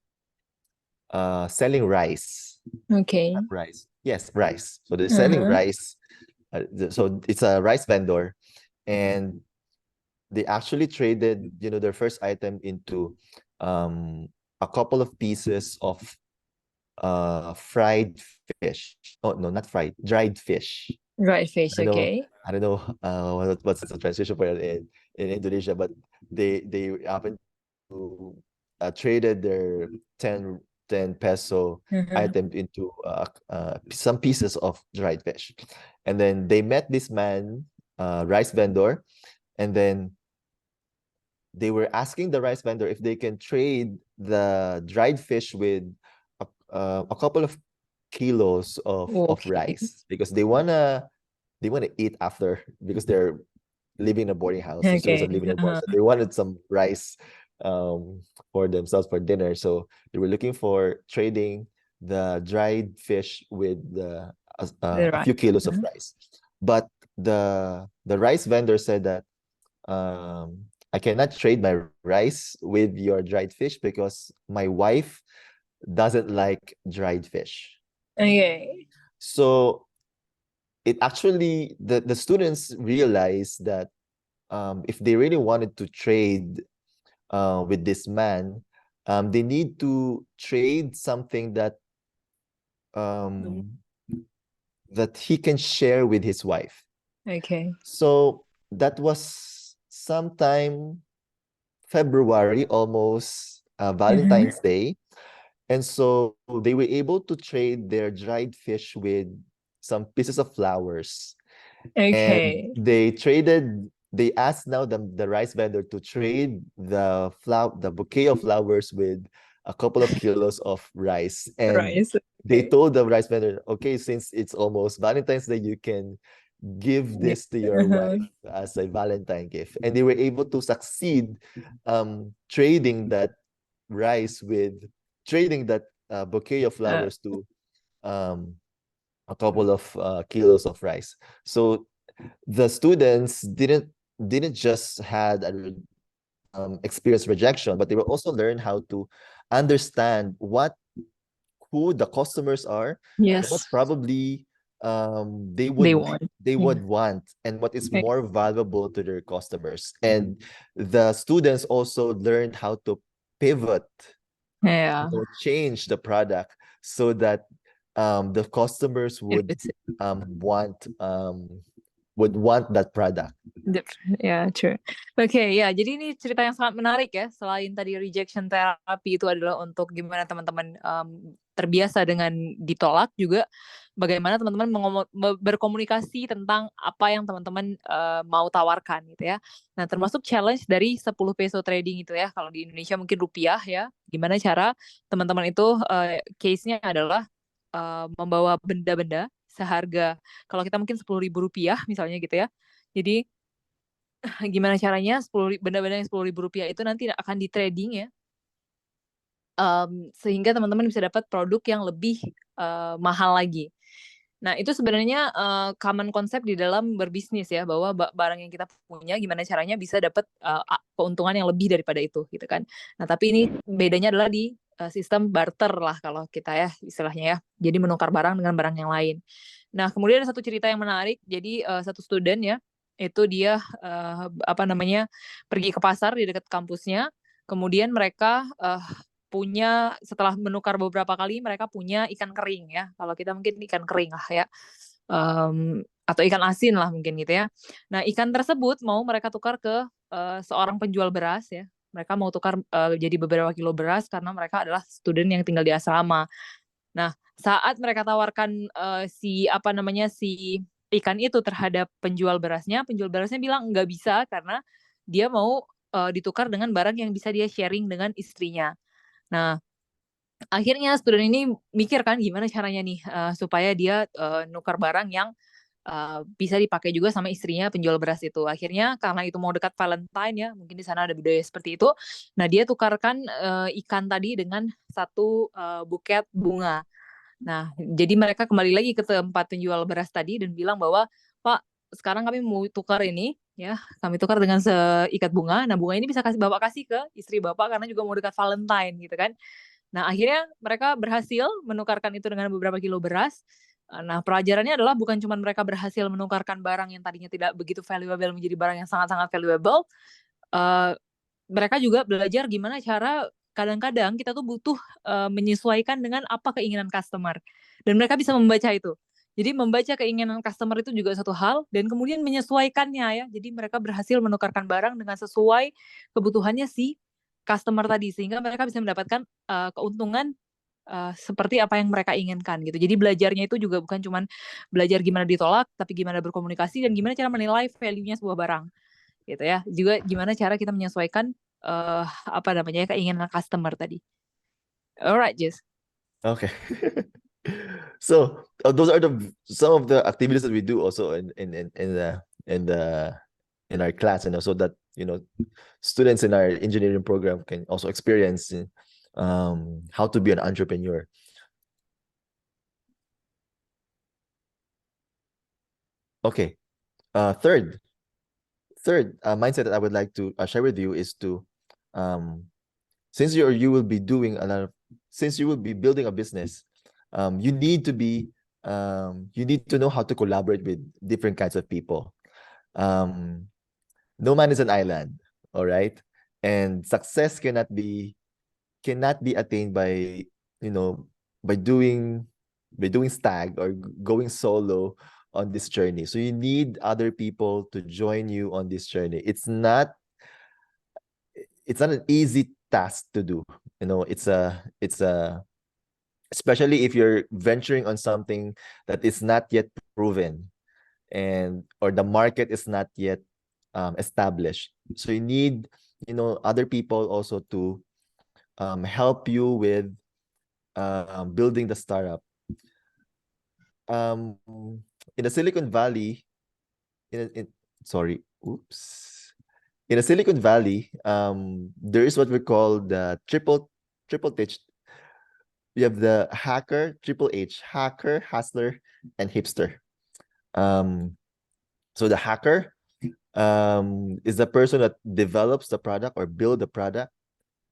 rice. Okay. Rice. Yes, rice. So they're selling rice. So it's a rice vendor, and they actually traded, their first item into a couple of pieces of fried fish. Oh no, not fried, dried fish. Right fish. I don't know, Okay. I don't know what's the translation for it in Indonesia, but they happened to traded their 10 peso item into some pieces of dried fish. And then they met this man, rice vendor, and then they were asking the rice vendor if they can trade the dried fish with a couple of kilos of Okay. rice, because they wanna eat after, because they're living in a boarding house. The students Okay. are living in a boarding, so they wanted some rice for themselves for dinner. So they were looking for trading the dried fish with a few kilos of rice. But the rice vendor said that I cannot trade my rice with your dried fish because my wife doesn't like dried fish. Okay. So it actually, the students realized that if they really wanted to trade with this man, they need to trade something that that he can share with his wife. Okay. So that was sometime February, almost Valentine's Day. And so they were able to trade their dried fish with some pieces of flowers. Okay. And they asked now the rice vendor to trade the bouquet of flowers with a couple of kilos of rice. And Rice. they Okay. told the rice vendor, okay, since it's almost Valentine's Day, you can give this to your wife as a Valentine gift. And they were able to succeed trading that bouquet of flowers to a couple of kilos of rice. So the students didn't just had experience rejection, but they will also learn how to understand who the customers are, and what Yes, probably they they would want. they Yeah. would want, and what is Right. more valuable to their customers. And the students also learned how to pivot, Yeah. change the product so that the customers would It's want that product. ya, true. Oke, ya. Jadi ini cerita yang sangat menarik ya. Selain tadi rejection therapy itu adalah untuk gimana teman-teman terbiasa dengan ditolak, juga bagaimana teman-teman berkomunikasi tentang apa yang teman-teman mau tawarkan gitu ya. Nah, termasuk challenge dari 10 peso trading itu ya. Kalau di Indonesia mungkin rupiah ya. Gimana cara teman-teman itu case-nya adalah membawa benda-benda seharga, kalau kita mungkin 10.000 rupiah misalnya gitu ya. Jadi gimana caranya benda-benda yang 10.000 rupiah itu nanti akan di trading ya, sehingga teman-teman bisa dapat produk yang lebih mahal lagi. Nah, itu sebenarnya common konsep di dalam berbisnis ya, bahwa barang yang kita punya gimana caranya bisa dapat keuntungan yang lebih daripada itu gitu kan. Nah, tapi ini bedanya adalah di sistem barter lah kalau kita ya istilahnya ya. Jadi menukar barang dengan barang yang lain. Nah, kemudian ada satu cerita yang menarik. Jadi satu student ya, itu dia pergi ke pasar di dekat kampusnya. Kemudian mereka punya, setelah menukar beberapa kali, mereka punya ikan kering ya. Kalau kita mungkin ikan kering lah ya, atau ikan asin lah mungkin gitu ya. Nah, ikan tersebut mau mereka tukar ke seorang penjual beras ya. Mereka mau tukar jadi beberapa kilo beras karena mereka adalah student yang tinggal di asrama. Nah, saat mereka tawarkan si ikan itu terhadap penjual berasnya bilang nggak bisa karena dia mau ditukar dengan barang yang bisa dia sharing dengan istrinya. Nah, akhirnya student ini mikir kan gimana caranya nih supaya dia nukar barang yang bisa dipakai juga sama istrinya penjual beras itu. Akhirnya karena itu mau dekat Valentine ya, mungkin di sana ada budaya seperti itu. Nah, dia tukarkan ikan tadi dengan satu buket bunga. Nah, jadi mereka kembali lagi ke tempat penjual beras tadi dan bilang bahwa, "Pak, sekarang kami mau tukar ini, ya, kami tukar dengan seikat bunga. Nah, bunga ini bisa Bapak kasih ke istri Bapak karena juga mau dekat Valentine," gitu kan. Nah, akhirnya mereka berhasil menukarkan itu dengan beberapa kilo beras. Nah, pelajarannya adalah bukan cuma mereka berhasil menukarkan barang yang tadinya tidak begitu valuable menjadi barang yang sangat-sangat valuable, mereka juga belajar gimana cara kadang-kadang kita tuh butuh menyesuaikan dengan apa keinginan customer. Dan mereka bisa membaca itu. Jadi membaca keinginan customer itu juga satu hal, dan kemudian menyesuaikannya ya. Jadi mereka berhasil menukarkan barang dengan sesuai kebutuhannya si customer tadi, sehingga mereka bisa mendapatkan keuntungan seperti apa yang mereka inginkan gitu. Jadi belajarnya itu juga bukan cuma belajar gimana ditolak, tapi gimana berkomunikasi dan gimana cara menilai value-nya sebuah barang gitu ya. Juga gimana cara kita menyesuaikan keinginan customer tadi. Alright, Jess. Okay. So those are some of the activities that we do also in our class, and also that students in our engineering program can also experience how to be an entrepreneur. Okay. Third mindset that I would like to share with you is to since you will be doing since you will be building a business, you need to know how to collaborate with different kinds of people. No man is an island, all right? And success cannot be attained by by doing stag or going solo on this journey. So you need other people to join you on this journey. It's not an easy task to do. It's a especially if you're venturing on something that is not yet proven, or the market is not yet established. So you need other people also to help you with building the startup. In the Silicon Valley, in the Silicon Valley, there is what we call the triple H. We have the hacker, triple H, hacker, hustler, and hipster. So the hacker is the person that develops the product or build the product.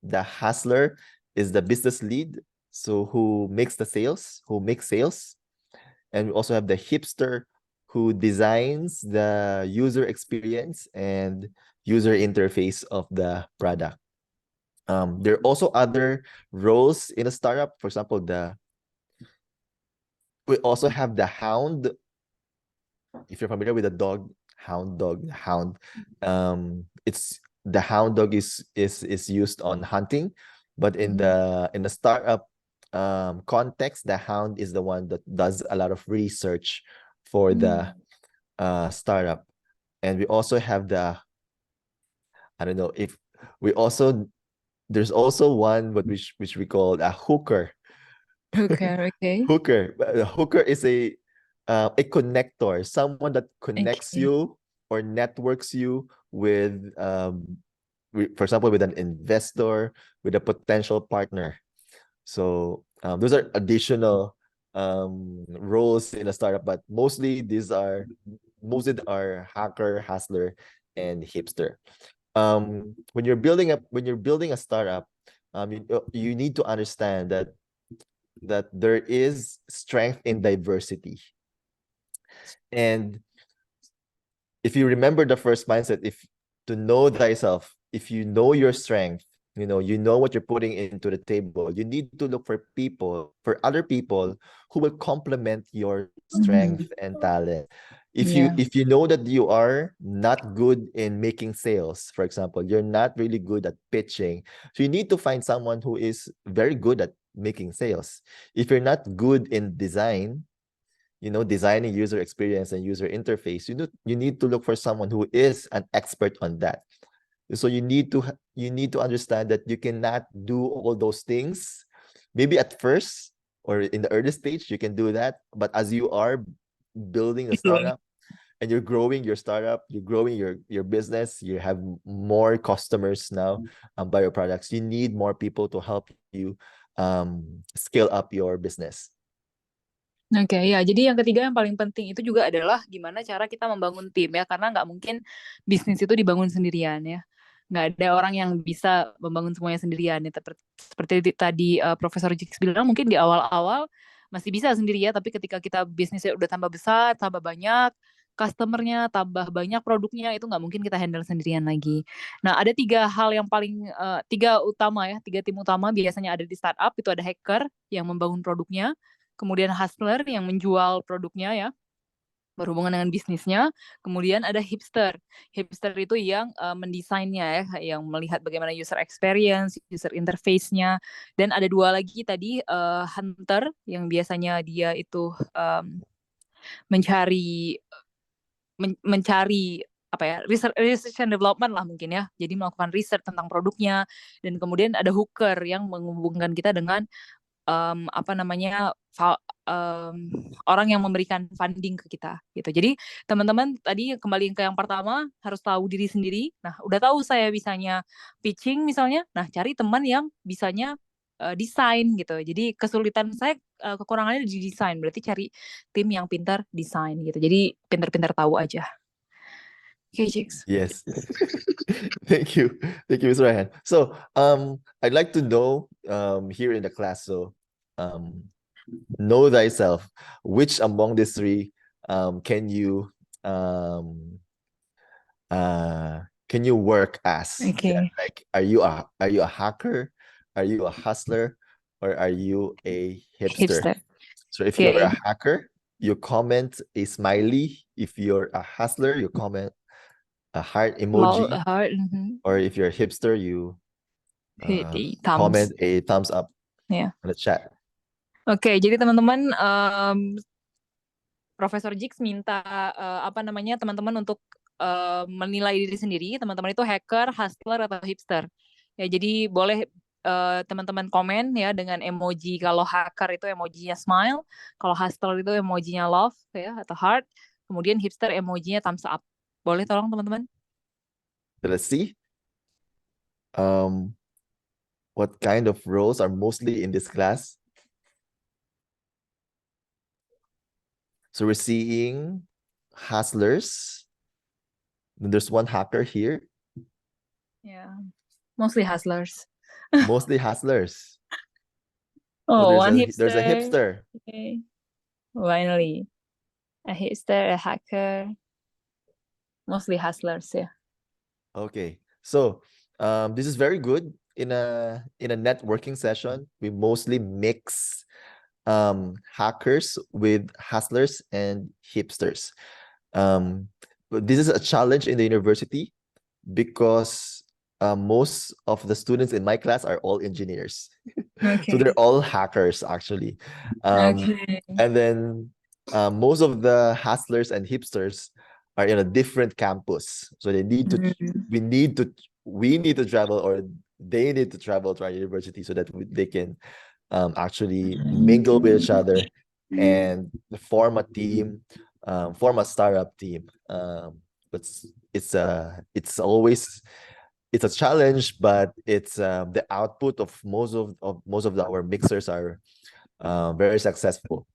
The hustler is the business lead, so who makes the sales, who makes sales. And we also have the hipster who designs the user experience and user interface of the product. There are also other roles in a startup. For example, we also have the hound. If you're familiar with the dog, hound dog, hound, it's the hound dog is used on hunting, but in the startup context, the hound is the one that does a lot of research for the startup. And we also have the, I don't know if we also, there's also one which we call a hooker. Hooker, okay. Hooker. A hooker is a connector, someone that connects Okay. you or networks you with, for example, with an investor, with a potential partner. So those are additional roles in a startup, but mostly are hacker, hustler, and hipster. When you're building a startup, you need to understand that there is strength in diversity. And if you remember the first mindset, if to know thyself, if you know your strength, you know what you're putting into the table, you need to look for other people who will complement your strength and talent. If you know that you are not good in making sales, for example, you're not really good at pitching, so you need to find someone who is very good at making sales. If you're not good in design, designing user experience and user interface, you need to look for someone who is an expert on that. So you need to understand that you cannot do all those things. Maybe at first or in the early stage you can do that, but as you are building a startup and you're growing your startup, you're growing your business, you have more customers now buy your products, you need more people to help you scale up your business. Oke, ya. Jadi yang ketiga yang paling penting itu juga adalah gimana cara kita membangun tim ya, karena nggak mungkin bisnis itu dibangun sendirian ya. Nggak ada orang yang bisa membangun semuanya sendirian ya. Seperti tadi Profesor Jix bilang, mungkin di awal-awal masih bisa sendiri ya, tapi ketika kita bisnisnya udah tambah besar, tambah banyak customernya, tambah banyak produknya, itu nggak mungkin kita handle sendirian lagi. Nah, ada tiga hal yang paling, tiga tim utama biasanya ada di startup, itu ada hacker yang membangun produknya, kemudian hustler yang menjual produknya ya, berhubungan dengan bisnisnya, kemudian ada hipster. Hipster itu yang mendesainnya ya, yang melihat bagaimana user experience, user interface-nya, dan ada dua lagi tadi hunter yang biasanya dia itu mencari apa ya, research and development lah mungkin ya, jadi melakukan riset tentang produknya, dan kemudian ada hooker yang menghubungkan kita dengan orang yang memberikan funding ke kita gitu. Jadi teman-teman tadi kembali ke yang pertama, harus tahu diri sendiri. Nah, udah tahu saya bisanya pitching misalnya, nah cari teman yang bisanya desain gitu. Jadi kesulitan saya, kekurangannya di desain, berarti cari tim yang pintar desain gitu. Jadi pintar-pintar tahu aja. Okay, Jix. Yes. Thank you, Mr. Ryan. So I'd like to know here in the class, so know thyself, which among these three can you work as? Okay. Yeah, like are you a hacker, are you a hustler, or are you a hipster? So if you're a hacker, you comment a smiley. If you're a hustler, you comment a heart emoji. Or if you're a hipster, you comment a thumbs up in the chat. Oke, jadi teman-teman, Profesor Jix minta teman-teman untuk menilai diri sendiri, teman-teman itu hacker, hustler, atau hipster. Ya, jadi boleh teman-teman komen ya dengan emoji. Kalau hacker itu emojinya smile, kalau hustler itu emojinya love ya atau heart, kemudian hipster emojinya thumbs up. Boleh tolong teman-teman? Let's see. What kind of roles are mostly in this class? So we're seeing hustlers, Then there's one hacker here, Yeah, mostly hustlers. mostly hustlers. Oh, one There's a hipster. hipster. Okay. Finally, a hipster, a hacker, mostly hustlers. Yeah. Okay, so this is very good in a networking session. We mostly mix hackers with hustlers and hipsters. But this is a challenge in the university because most of the students in my class are all engineers. So Okay. they're all hackers actually. Okay. And then most of the hustlers and hipsters are in a different campus. So they need to, Mm. we need to travel, or they need to travel to our university so that they can actually mingle with each other and form a team, form a startup team. But it's always it's a challenge, but it's the output of most of our mixers are very successful.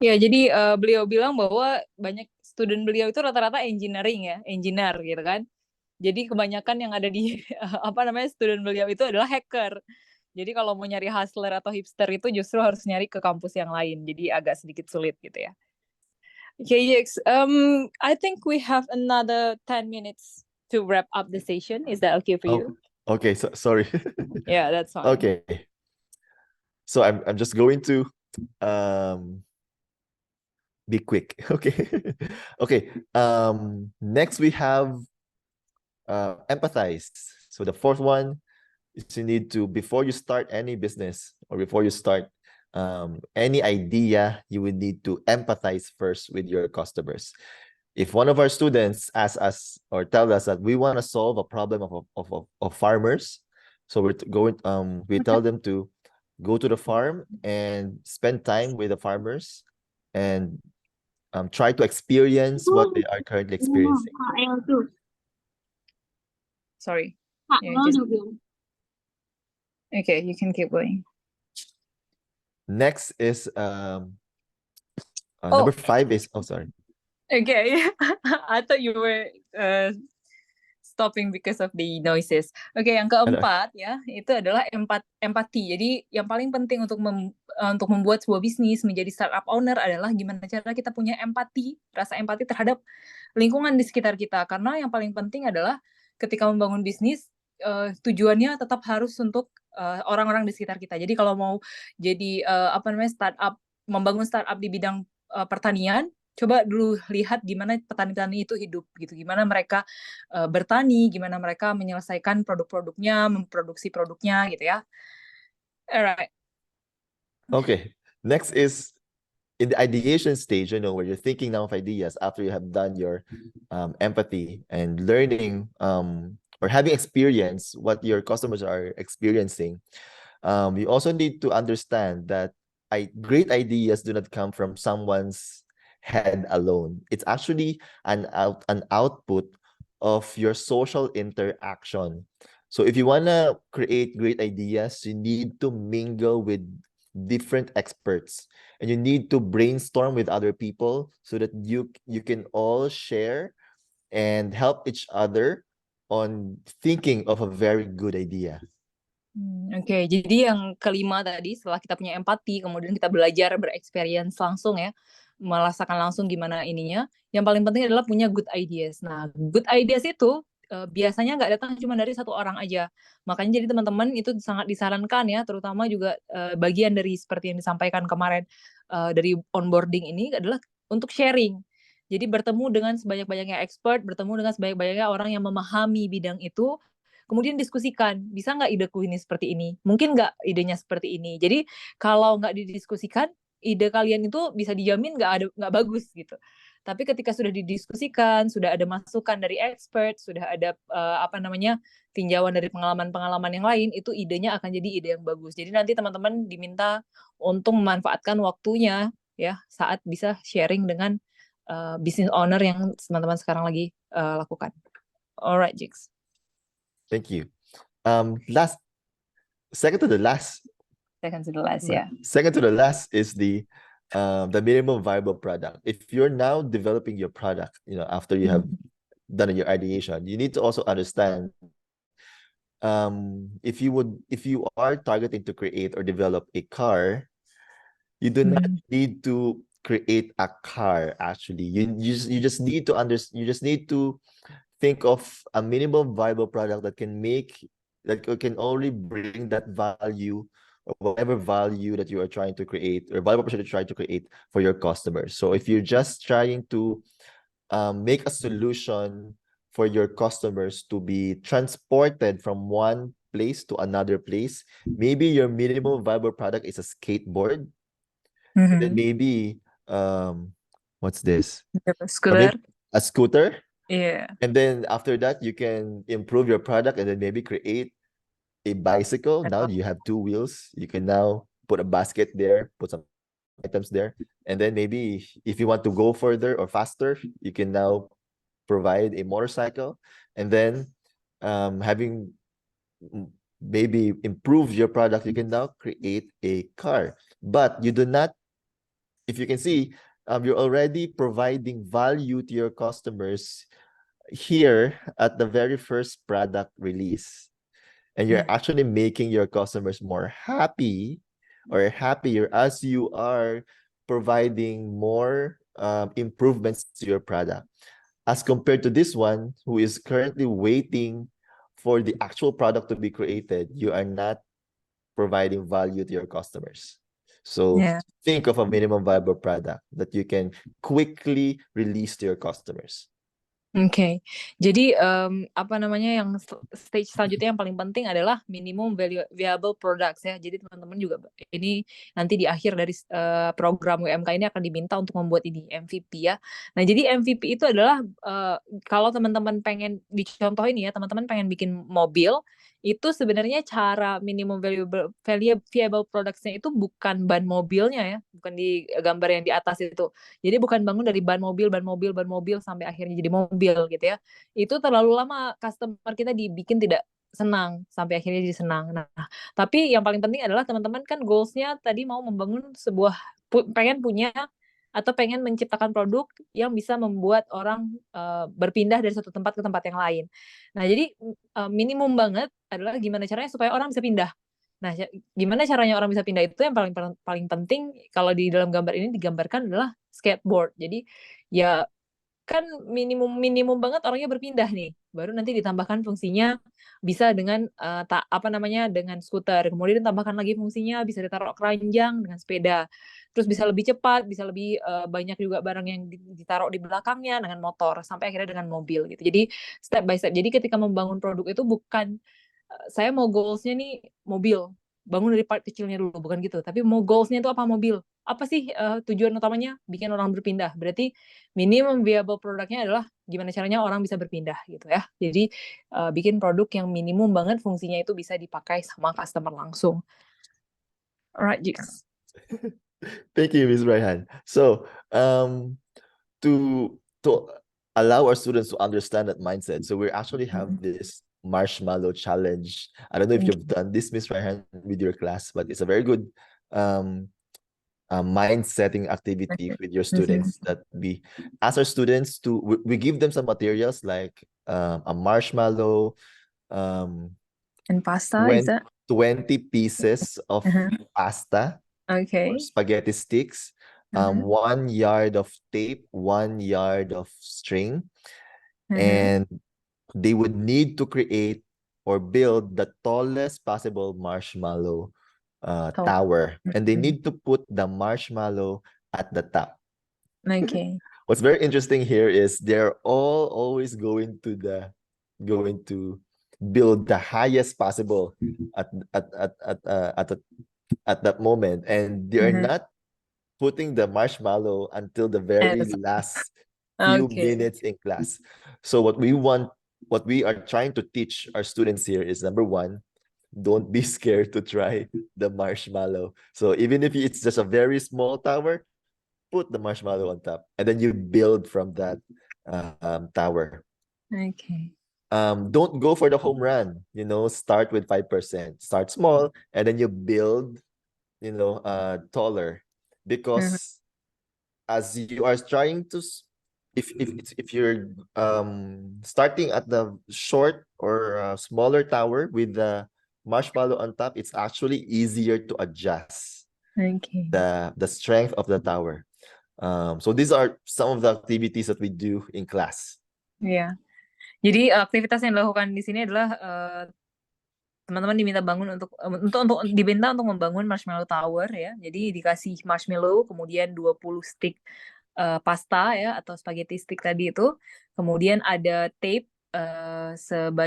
Ya, jadi beliau bilang bahwa banyak student beliau itu rata-rata engineering ya, engineer gitu kan. Jadi kebanyakan yang ada di apa namanya student beliau itu adalah hacker. Jadi kalau mau nyari hustler atau hipster itu justru harus nyari ke kampus yang lain. Jadi agak sedikit sulit gitu ya. Okay, yes. I think we have another 10 minutes to wrap up the session. Is that okay for you? Okay, so sorry. Yeah, that's fine. Okay. So I'm just going to be quick. Okay. Okay. Next we have empathize. So the fourth one is you need to, before you start any business or before you start any idea, you would need to empathize first with your customers. If one of our students asks us or tell us that we want to solve a problem of farmers, so we tell them to go to the farm and spend time with the farmers and try to experience what they are currently experiencing. Sorry. Yeah, okay, you can keep going. Next is number 5 is sorry. Okay, I thought you were stopping because of the noises. Oke, yang keempat ya, itu adalah empati. Jadi yang paling penting untuk membuat sebuah bisnis menjadi startup owner adalah gimana cara kita punya empati, rasa empati terhadap lingkungan di sekitar kita. Karena yang paling penting adalah ketika membangun bisnis, tujuannya tetap harus untuk orang-orang di sekitar kita. Jadi kalau mau jadi membangun startup di bidang pertanian, coba dulu lihat gimana petani-petani itu hidup gitu, gimana mereka bertani, gimana mereka menyelesaikan produk-produknya, memproduksi produknya gitu ya. Alright. Okay. Next is in the ideation stage, where you're thinking now of ideas after you have done your empathy and learning or having experience what your customers are experiencing. You also need to understand that great ideas do not come from someone's head alone. It's actually an output of your social interaction. So if you want to create great ideas, you need to mingle with different experts and you need to brainstorm with other people so that you can all share and help each other on thinking of a very good idea. Oke, jadi yang kelima tadi, setelah kita punya empati, kemudian kita belajar bereksperience langsung ya, merasakan langsung gimana ininya, yang paling penting adalah punya good ideas. Nah, good ideas itu biasanya nggak datang cuma dari satu orang aja. Makanya jadi teman-teman itu sangat disarankan ya, terutama juga bagian dari seperti yang disampaikan kemarin dari onboarding ini adalah untuk sharing. Jadi bertemu dengan sebanyak-banyaknya expert, bertemu dengan sebanyak-banyaknya orang yang memahami bidang itu, kemudian diskusikan, bisa nggak ideku ini seperti ini? Mungkin nggak idenya seperti ini. Jadi kalau nggak didiskusikan, ide kalian itu bisa dijamin nggak bagus gitu. Tapi ketika sudah didiskusikan, sudah ada masukan dari expert, sudah ada tinjauan dari pengalaman-pengalaman yang lain, itu idenya akan jadi ide yang bagus. Jadi nanti teman-teman diminta untuk memanfaatkan waktunya ya saat bisa sharing dengan business owner yang teman-teman sekarang lagi lakukan. Alright, Jigs. Thank you. Second to the last, yeah. Second to the last is the the minimum viable product. If you're now developing your product, after you have done your ideation, you need to also understand if you are targeting to create or develop a car, you do not need to create a car. Actually, you just need to you just need to think of a minimum viable product that can only bring that value, or whatever value that you are trying to create, or value proposition you're trying to create for your customers. So if you're just trying to make a solution for your customers to be transported from one place to another place, maybe your minimum viable product is a skateboard, and then maybe what's this? Or Scooter. maybe a scooter. Yeah. And then after that, you can improve your product and then maybe create a bicycle. Now you have two wheels. You can now put a basket there, put some items there. And then maybe if you want to go further or faster, you can now provide a motorcycle. And then having maybe improve your product, you can now create a car. But you do not, if you can see, you're already providing value to your customers here at the very first product release, and you're actually making your customers more happy or happier as you are providing more improvements to your product, as compared to this one who is currently waiting for the actual product to be created. You are not providing value to your customers. So Yeah. think of a minimum viable product that you can quickly release to your customers. Oke, jadi apa namanya, yang stage selanjutnya yang paling penting adalah minimum viable products ya. Jadi teman-teman juga ini nanti di akhir dari program WMK ini akan diminta untuk membuat ini MVP ya. Nah, jadi MVP itu adalah kalau teman-teman pengen dicontohin ya, teman-teman pengen bikin mobil, itu sebenarnya cara minimum viable products-nya itu bukan ban mobilnya ya, bukan di gambar yang di atas itu. Jadi bukan bangun dari ban mobil sampai akhirnya jadi mobil gitu ya. Itu terlalu lama customer kita dibikin tidak senang sampai akhirnya jadi senang. Nah, tapi yang paling penting adalah teman-teman kan goals-nya tadi mau membangun sebuah pengen punya atau pengen menciptakan produk yang bisa membuat orang berpindah dari satu tempat ke tempat yang lain. Nah, jadi minimum banget adalah gimana caranya supaya orang bisa pindah. Nah, gimana caranya orang bisa pindah itu yang paling penting kalau di dalam gambar ini digambarkan adalah skateboard. Jadi ya kan minimum banget orangnya berpindah nih. Baru nanti ditambahkan fungsinya bisa dengan dengan skuter. Kemudian ditambahkan lagi fungsinya bisa ditaruh keranjang dengan sepeda. Terus bisa lebih cepat, bisa lebih banyak juga barang yang ditaruh di belakangnya dengan motor sampai akhirnya dengan mobil gitu. Jadi step by step. Jadi ketika membangun produk itu bukan saya mau goals-nya nih mobil, bangun dari part kecilnya dulu, bukan gitu. Tapi mau goals-nya itu apa mobil? Apa sih tujuan utamanya? Bikin orang berpindah. Berarti minimum viable produknya adalah gimana caranya orang bisa berpindah gitu ya. Jadi bikin produk yang minimum banget fungsinya itu bisa dipakai sama customer langsung. Alright, Jigs. Thank you, Ms. Raihan. So, to allow our students to understand that mindset, so we actually have this marshmallow challenge. I don't know if you've done this, Ms. Raihan, with your class, but it's a very good mind setting activity with your students, that we ask our students to, we give them some materials like a marshmallow, And pasta, is that? 20 pieces of pasta, Okay. or spaghetti sticks, 1 yard of tape, 1 yard of string, and they would need to create or build the tallest possible marshmallow tower, and they need to put the marshmallow at the top. Okay. What's very interesting here is they're all always going to build the highest possible at that moment, and they're not putting the marshmallow until the very last few minutes in class. So what we are trying to teach our students here is, number one, don't be scared to try the marshmallow. So even if it's just a very small tower, put the marshmallow on top, and then you build from that tower. Okay. Don't go for the home run. Start with 5%. Start small, and then you build, taller, because as you are trying to if you're starting at the short or smaller tower with the marshmallow on top, it's actually easier to adjust Okay. the strength of the tower. So these are some of the activities that we do in class. Iya. Jadi aktivitas yang dilakukan di sini adalah teman-teman diminta bangun untuk diminta untuk membangun marshmallow tower ya. Jadi dikasih marshmallow, kemudian 20 stick pasta ya atau spaghetti stick tadi itu. Kemudian ada tape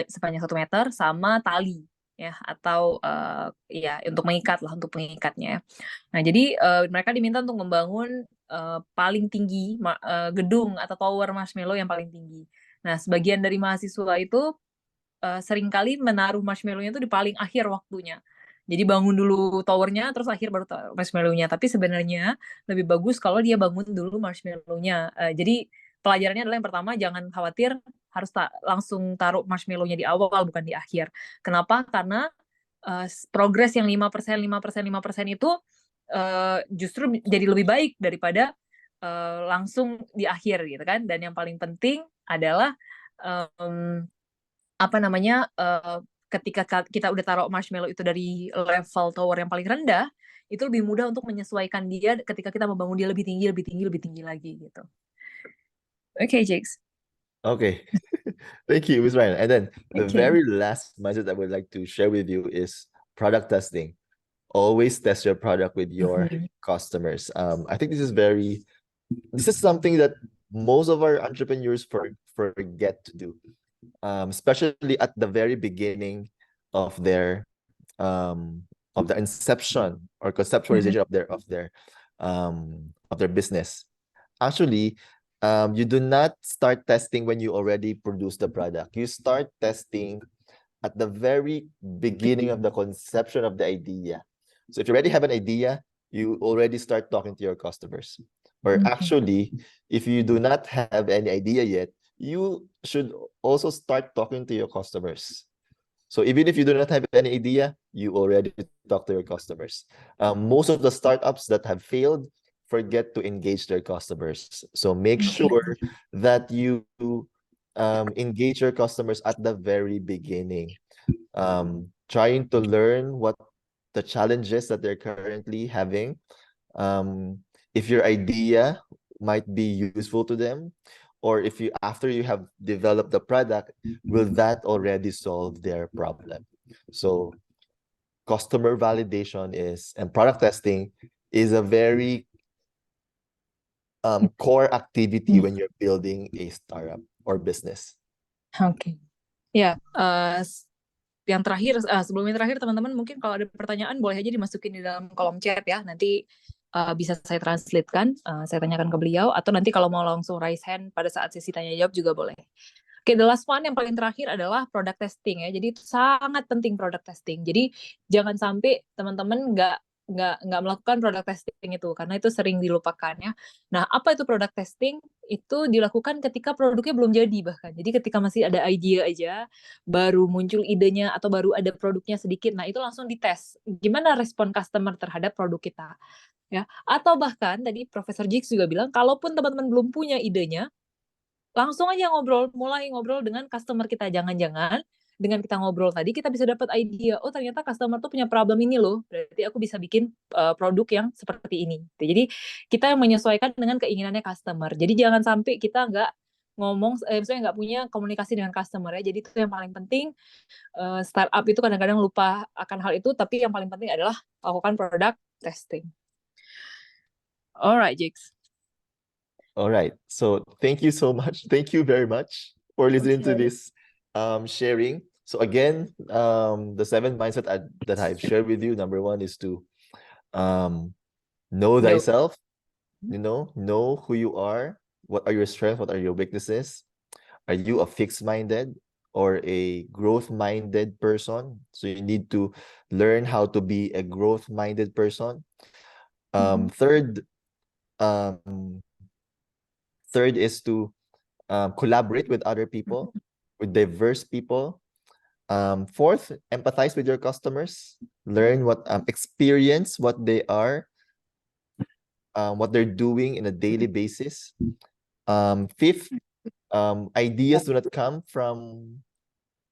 sepanjang 1 meter sama tali ya atau ya untuk mengikat lah untuk pengikatnya. Nah, jadi mereka diminta untuk membangun paling tinggi gedung atau tower marshmallow yang paling tinggi. Nah, sebagian dari mahasiswa itu seringkali menaruh marshmallow-nya itu di paling akhir waktunya. Jadi bangun dulu towernya, terus akhir baru taruh marshmallow-nya. Tapi sebenarnya lebih bagus kalau dia bangun dulu marshmallow-nya. Jadi pelajarannya adalah yang pertama, jangan khawatir harus langsung taruh marshmallow-nya di awal, bukan di akhir. Kenapa? Karena progres yang 5%, 5%, 5% itu justru jadi lebih baik daripada langsung di akhir gitu kan. Dan yang paling penting adalah ketika kita udah taruh marshmallow itu dari level tower yang paling rendah, itu lebih mudah untuk menyesuaikan dia ketika kita membangun dia lebih tinggi lagi gitu. Okay, Jakes. Okay. Thank you, Ms. Ryan. And then the Okay. very last mindset I would like to share with you is product testing. Always test your product with your customers. I think this is something that most of our entrepreneurs forget to do, especially at the very beginning of the inception or conceptualization of their business. Actually, you do not start testing when you already produce the product. You start testing at the very beginning of the conception of the idea. So if you already have an idea, you already start talking to your customers. Or actually, if you do not have any idea yet, you should also start talking to your customers. So even if you do not have any idea, you already talk to your customers. Most of the startups that have failed forget to engage their customers. So make sure that you engage your customers at the very beginning. Trying to learn what the challenges that they're currently having. If your idea might be useful to them, or if after you have developed the product, will that already solve their problem? So customer validation and product testing is a very core activity when you're building a startup or business. Oke. Ya, yang terakhir, sebelum yang terakhir teman-teman mungkin kalau ada pertanyaan boleh aja dimasukin di dalam kolom chat ya. Nanti bisa saya translatekan, saya tanyakan ke beliau, atau nanti kalau mau langsung raise hand pada saat sesi tanya jawab juga boleh. Oke, the last one yang paling terakhir adalah product testing ya. Jadi itu sangat penting product testing. Jadi jangan sampai teman-teman nggak melakukan product testing itu karena itu sering dilupakan ya. Nah, apa itu product testing? Itu dilakukan ketika produknya belum jadi bahkan. Jadi ketika masih ada idea aja, baru muncul idenya atau baru ada produknya sedikit, nah itu langsung dites. Gimana respon customer terhadap produk kita? Ya, atau bahkan tadi Profesor Jigs juga bilang, kalaupun teman-teman belum punya idenya, langsung aja mulai ngobrol dengan customer kita. Jangan-jangan dengan kita ngobrol tadi kita bisa dapat idea, oh ternyata customer tuh punya problem ini loh, berarti aku bisa bikin produk yang seperti ini. Jadi kita menyesuaikan dengan keinginannya customer. Jadi jangan sampai kita nggak ngomong, misalnya nggak punya komunikasi dengan customer ya. Jadi itu yang paling penting. Startup itu kadang-kadang lupa akan hal itu, tapi yang paling penting adalah lakukan product testing. Alright, Jigs. All right. So thank you so much. Thank you very much for listening to this sharing. So again, the 7 mindset that I've shared with you, number 1 is to know thyself, know who you are, what are your strengths, what are your weaknesses. Are you a fixed-minded or a growth-minded person? So you need to learn how to be a growth-minded person. Third is to collaborate with other people, with diverse people. Fourth, empathize with your customers. Learn experience what they are what they're doing in a daily basis. Fifth, ideas do not come from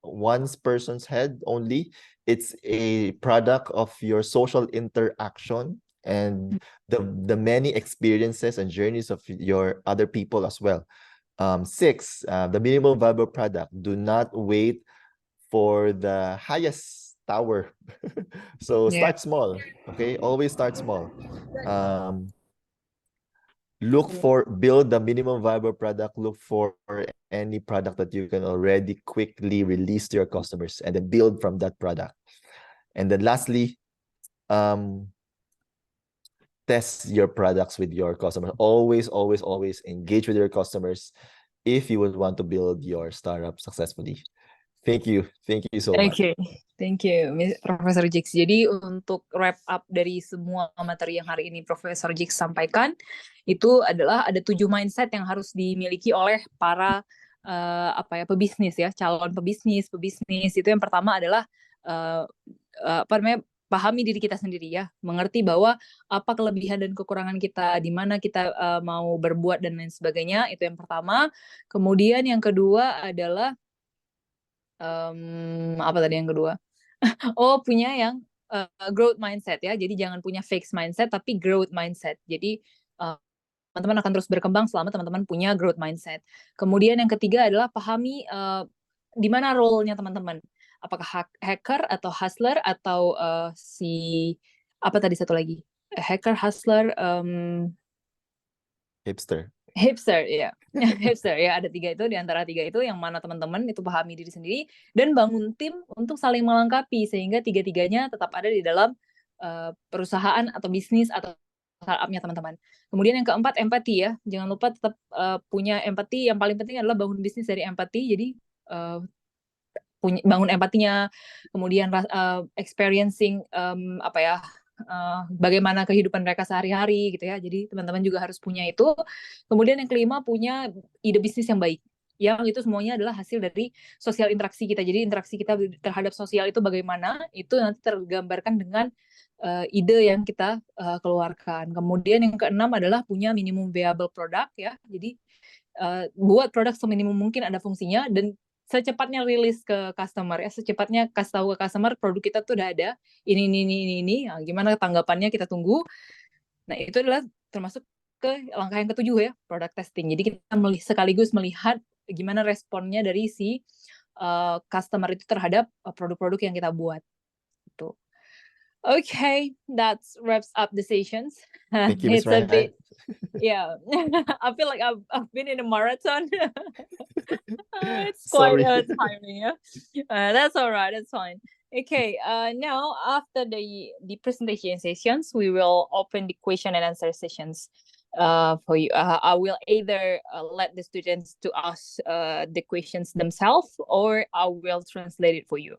one person's head only. It's a product of your social interaction and the many experiences and journeys of your other people as well. Six, the minimum viable product. Do not wait for the highest tower. So Yeah. start small, okay? Always start small. Build the minimum viable product. Look for any product that you can already quickly release to your customers and then build from that product. And then lastly, test your products with your customers. Always engage with your customers if you would want to build your startup successfully. Thank you so much. Oke, thank you, Profesor Jix. Jadi untuk wrap up dari semua materi yang hari ini Profesor Jix sampaikan, itu adalah ada 7 mindset yang harus dimiliki oleh para pebisnis ya, calon pebisnis. Itu yang pertama adalah pahami diri kita sendiri ya, mengerti bahwa apa kelebihan dan kekurangan kita, di mana kita mau berbuat dan lain sebagainya. Itu yang pertama. Kemudian yang kedua adalah apa tadi yang kedua? Punya yang growth mindset ya. Jadi jangan punya fixed mindset tapi growth mindset. Jadi teman-teman akan terus berkembang selama teman-teman punya growth mindset. Kemudian yang ketiga adalah pahami di mana role-nya teman-teman. Apakah hacker atau hustler atau apa tadi satu lagi? Hacker, hustler, hipster ya. Hipster ya, ada 3 itu, di antara 3 itu yang mana teman-teman itu pahami diri sendiri dan bangun tim untuk saling melengkapi sehingga 3-tiganya tetap ada di dalam perusahaan atau bisnis atau startup-nya teman-teman. Kemudian yang keempat, empati ya. Jangan lupa tetap punya empati. Yang paling penting adalah bangun bisnis dari empati. Jadi bangun empatinya, kemudian experiencing bagaimana kehidupan mereka sehari-hari gitu ya. Jadi teman-teman juga harus punya itu. Kemudian yang kelima, punya ide bisnis yang baik. Yang itu semuanya adalah hasil dari sosial interaksi kita. Jadi interaksi kita terhadap sosial itu bagaimana, itu nanti tergambarkan dengan ide yang kita keluarkan. Kemudian yang keenam adalah punya minimum viable product ya. Jadi buat produk seminimum mungkin ada fungsinya dan secepatnya rilis ke customer ya, secepatnya kasih tahu ke customer produk kita tuh udah ada ini. Nah, gimana tanggapannya kita tunggu. Nah, itu adalah termasuk ke langkah yang ketujuh ya, product testing. Jadi kita sekaligus melihat gimana responnya dari si customer itu terhadap produk-produk yang kita buat. Gitu. Okay, that wraps up the sessions. Thank you, Ms. Ryan. Yeah, I feel like I've been in a marathon. It's quite timing. Yeah, that's all right. That's fine. Okay. Now after the presentation sessions, we will open the question and answer sessions. For you, I will either let the students to ask the questions themselves, or I will translate it for you.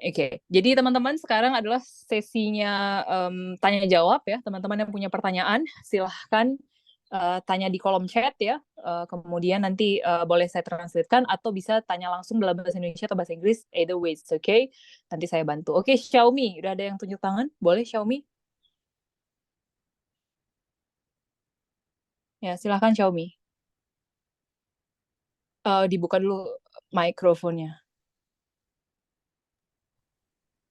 Oke, jadi teman-teman sekarang adalah sesinya tanya jawab ya. Teman-teman yang punya pertanyaan silahkan tanya di kolom chat ya. Kemudian nanti boleh saya translatekan atau bisa tanya langsung dalam bahasa Indonesia atau bahasa Inggris. Either ways, oke? Nanti saya bantu. Oke, Xiaomi, udah ada yang tunjuk tangan? Boleh Xiaomi? Ya, silahkan Xiaomi. Dibuka dulu mikrofonnya.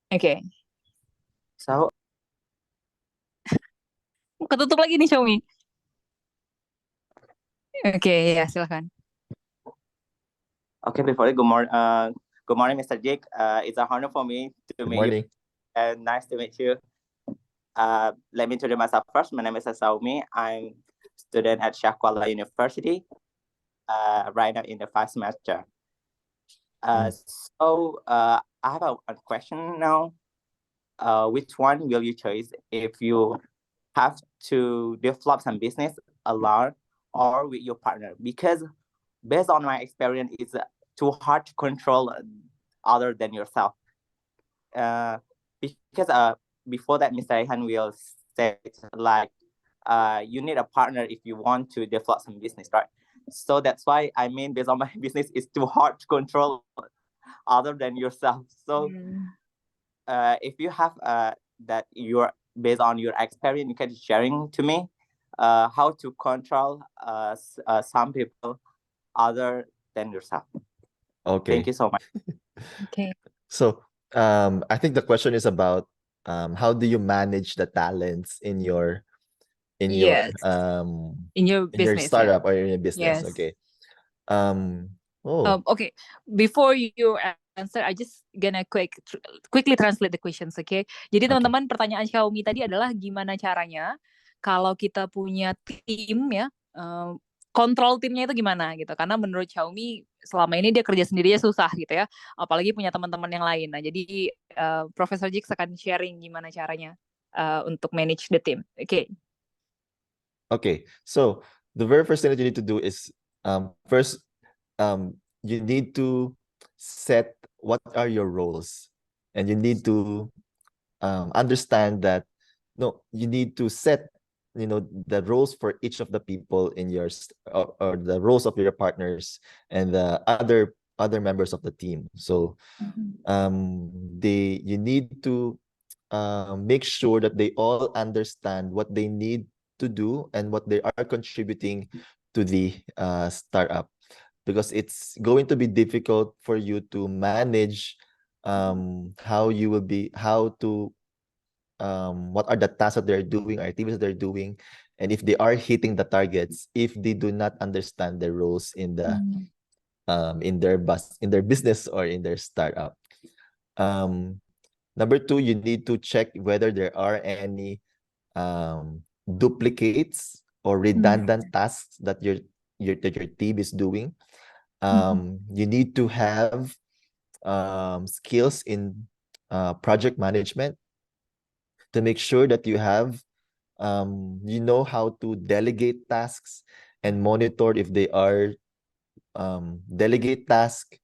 Oke. So, Ketutup lagi nih Xiaomi. Oke, ya silakan. okay, before good morning, Mr. Jake. It's a honor for me to meet you, and nice to meet you. Let me introduce myself first. My name is Xiaomi. I'm student at Kuala University. Right now in the 5th semester. So I have a question now. Which one will you choose if you have to develop some business alone or with your partner? Because based on my experience, it's too hard to control other than yourself. Because before that, Mr. Rehan will say like you need a partner if you want to develop some business, right? So that's why I mean, based on my business, it's too hard to control other than yourself. So if you have that based on your experience, you can sharing to me how to control some people other than yourself. Okay. Thank you so much. Okay. So, I think the question is about how do you manage the talents in your Yes. In your in your business, startup or in your business? Yes. Okay. Oh, Okay, before you answer, I just gonna quickly translate the questions, okay? Jadi Okay. teman-teman, pertanyaan Xiaomi tadi adalah gimana caranya kalau kita punya tim ya, kontrol timnya itu gimana gitu? Karena menurut Xiaomi selama ini dia kerja sendirinya susah gitu ya, apalagi punya teman-teman yang lain. Nah, jadi Profesor Jix akan sharing gimana caranya untuk manage the team. Okay. Okay. So the very first thing that you need to do is first you need to set what are your roles, and you need to understand that you need to set the roles for each of the people in your or the roles of your partners and the other members of the team. So you need to make sure that they all understand what they need to do and what they are contributing to the startup, because it's going to be difficult for you to manage what are the tasks that they're doing, activities that they're doing, and if they are hitting the targets, if they do not understand their roles in the in their business or in their startup. Number two, you need to check whether there are any duplicates or redundant tasks that your team is doing. You need to have skills in project management to make sure that you have how to delegate tasks and monitor if they are delegate task,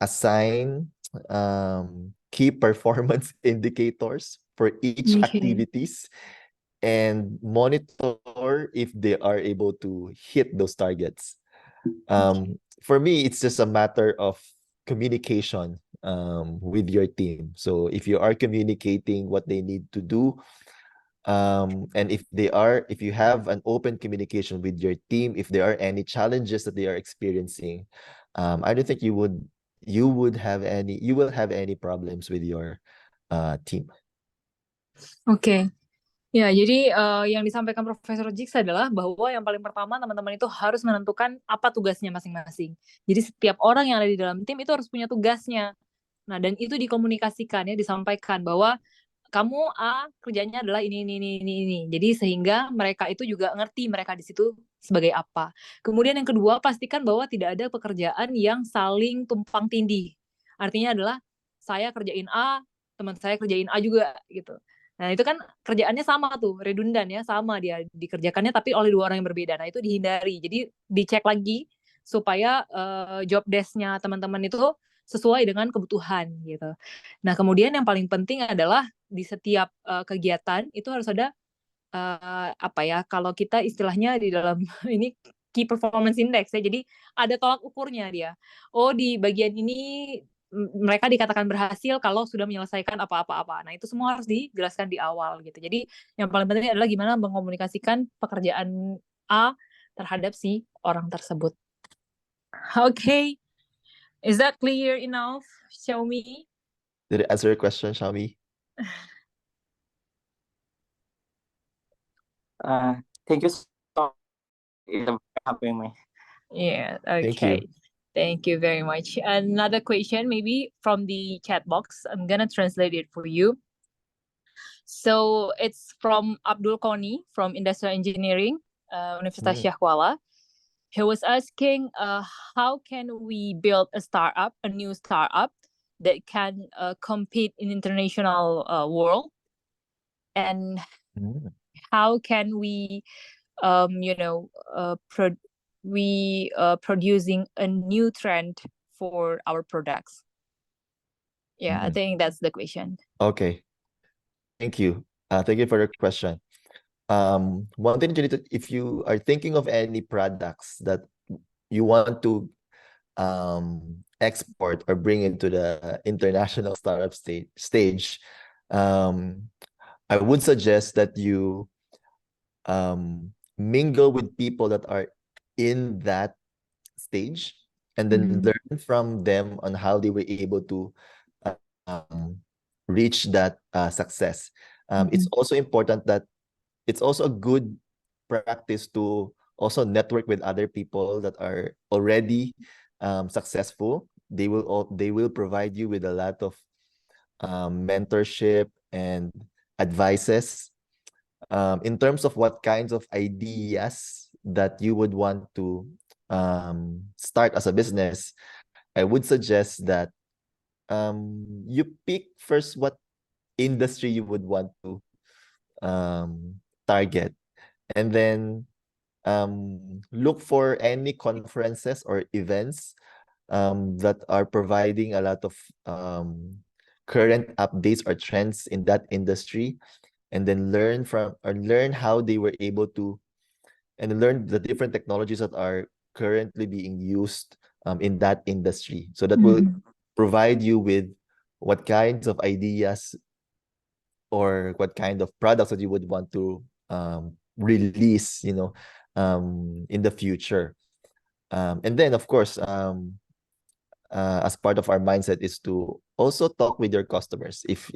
assign key performance indicators for each activities, and monitor if they are able to hit those targets. For me, it's just a matter of communication with your team. So if you are communicating what they need to do, and if you have an open communication with your team, if there are any challenges that they are experiencing, I don't think you will have any problems with your team. Oke. Ya, jadi yang disampaikan Profesor Jix adalah bahwa yang paling pertama teman-teman itu harus menentukan apa tugasnya masing-masing. Jadi setiap orang yang ada di dalam tim itu harus punya tugasnya. Nah, dan itu dikomunikasikan ya, disampaikan bahwa kamu kerjanya adalah ini. Jadi sehingga mereka itu juga ngerti mereka di situ sebagai apa. Kemudian yang kedua, pastikan bahwa tidak ada pekerjaan yang saling tumpang tindih. Artinya adalah saya kerjain A, teman saya kerjain A juga gitu. Nah, itu kan kerjaannya sama tuh, redundan ya, sama dia dikerjakannya tapi oleh dua orang yang berbeda. Nah, itu dihindari. Jadi dicek lagi supaya job desk-nya teman-teman itu sesuai dengan kebutuhan gitu. Nah, kemudian yang paling penting adalah di setiap kegiatan itu harus ada kalau kita istilahnya di dalam ini key performance index ya. Jadi ada tolak ukurnya dia. Oh, di bagian ini mereka dikatakan berhasil kalau sudah menyelesaikan apa-apa. Nah, itu semua harus dijelaskan di awal gitu. Jadi yang paling penting adalah gimana mengkomunikasikan pekerjaan A terhadap si orang tersebut. Okay. Is that clear enough, Xiaomi? Did it answer your question, Xiaomi? Thank you so much for having me. Yeah, okay. Thank you. Thank you very much. Another question maybe from the chat box. I'm gonna translate it for you. So it's from Abdul Koni from Industrial Engineering, Universitas Syah Kuala. He was asking, how can we build a new startup that can compete in international world, and how can we, producing a new trend for our products? Yeah, I think that's the question. Okay. Thank you. Thank you for your question. One thing you need to, if you are thinking of any products that you want to export or bring into the international startup stage, I would suggest that you mingle with people that are in that stage, and then learn from them on how they were able to reach that success. It's also important that it's also a good practice to also network with other people that are already successful. They will provide you with a lot of mentorship and advices in terms of what kinds of ideas that you would want to start as a business. I would suggest that you pick first what industry you would want to target, and then look for any conferences or events that are providing a lot of current updates or trends in that industry, and then learn how they were able to, and learn the different technologies that are currently being used in that industry. So that will provide you with what kinds of ideas or what kind of products that you would want to release, in the future. And then, of course, as part of our mindset is to also talk with your customers. If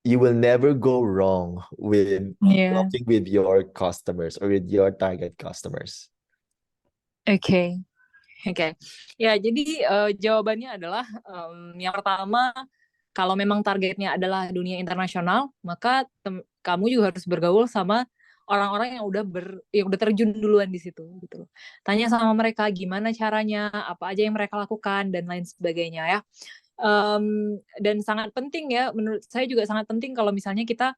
you will never go wrong with talking with your customers or with your target customers. Oke. Ya, jadi jawabannya adalah yang pertama, kalau memang targetnya adalah dunia internasional, maka kamu juga harus bergaul sama orang-orang yang udah terjun duluan di situ gitu. Tanya sama mereka gimana caranya, apa aja yang mereka lakukan dan lain sebagainya ya. Dan sangat penting ya, menurut saya juga sangat penting kalau misalnya kita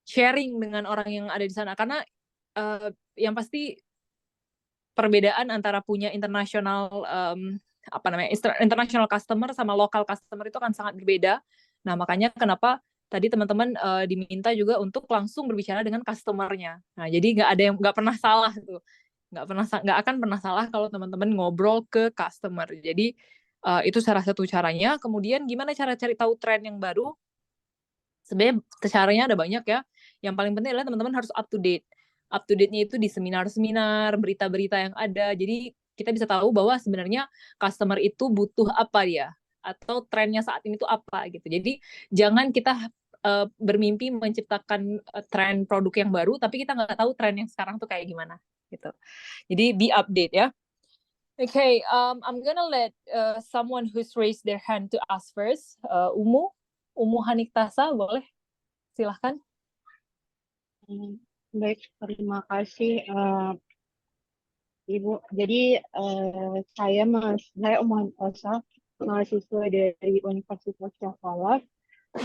sharing dengan orang yang ada di sana, karena yang pasti perbedaan antara punya international international customer sama local customer itu akan sangat berbeda. Nah, makanya kenapa tadi teman-teman diminta juga untuk langsung berbicara dengan customer-nya. Nah, jadi nggak pernah salah tuh. Nggak akan pernah salah kalau teman-teman ngobrol ke customer. Jadi itu salah satu caranya. Kemudian gimana cara cari tahu tren yang baru? Sebenarnya caranya ada banyak ya. Yang paling penting adalah teman-teman harus up to date. Up to date-nya itu di seminar-seminar, berita-berita yang ada. Jadi kita bisa tahu bahwa sebenarnya customer itu butuh apa ya, atau trennya saat ini tuh apa gitu. Jadi jangan kita bermimpi menciptakan tren produk yang baru, tapi kita nggak tahu tren yang sekarang tuh kayak gimana gitu. Jadi be update ya. Okay, I'm gonna let someone who's raised their hand to ask first. Umu Haniktasa, boleh? Silahkan. Baik, terima kasih Ibu. Jadi saya Umu Haniktasa, mahasiswa dari Universitas Jakarta.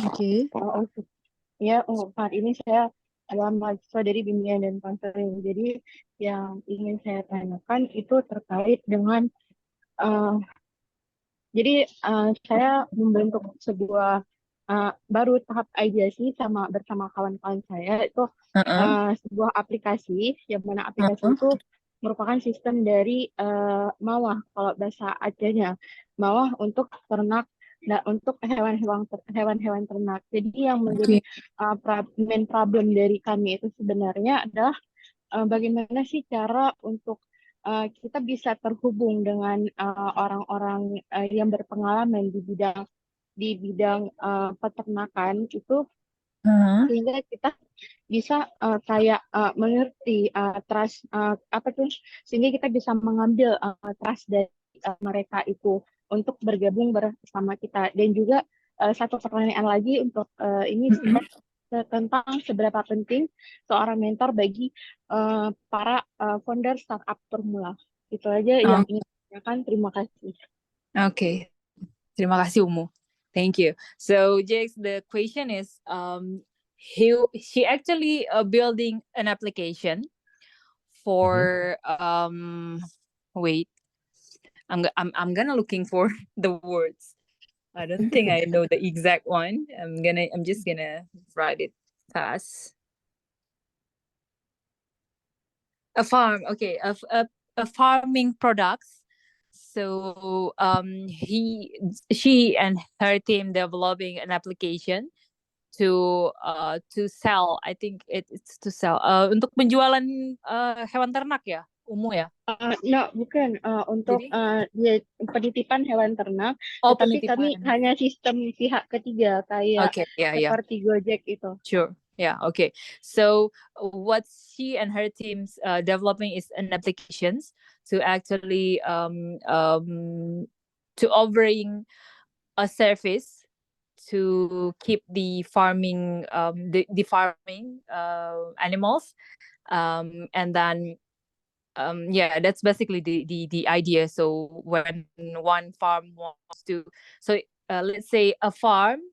Oke. Saat ini saya adalah mahasiswa dari bimbingan dan konseling. Jadi yang ingin saya tanyakan itu terkait dengan saya membentuk sebuah baru tahap ideasi bersama kawan-kawan saya itu sebuah aplikasi, yang mana aplikasi itu merupakan sistem dari mawah, kalau bahasa Acehnya mawah untuk ternak, untuk hewan-hewan ternak. Jadi yang menjadi main problem dari kami itu sebenarnya adalah bagaimana sih cara untuk kita bisa terhubung dengan orang-orang yang berpengalaman di bidang peternakan itu, sehingga kita bisa mengerti trust sehingga kita bisa mengambil trust dari mereka itu untuk bergabung bersama kita. Dan juga satu pertanyaan lagi untuk ini tentang seberapa penting seorang mentor bagi para founder startup pemula. Itu aja yang ingin saya tanyakan. Terima kasih. Okay. Terima kasih, Umu. Thank you. So, Jax, the question is, she actually building an application for wait, I'm gonna looking for the words. I don't think I know the exact one. I'm just gonna write it fast. A farm, okay, a farming products. So she and her team developing an application to sell. I think it's to sell untuk penjualan hewan ternak ya, ya. No, bukan untuk dia penitipan hewan ternak, tetapi kami penitipan. hanya sistem pihak ketiga kayak seperti Gojek itu. Sure. Yeah. Okay. So what she and her teams developing is an applications to actually to offering a service to keep the farming the farming animals, and then yeah, that's basically the idea. So when one farm wants to, so let's say a farm,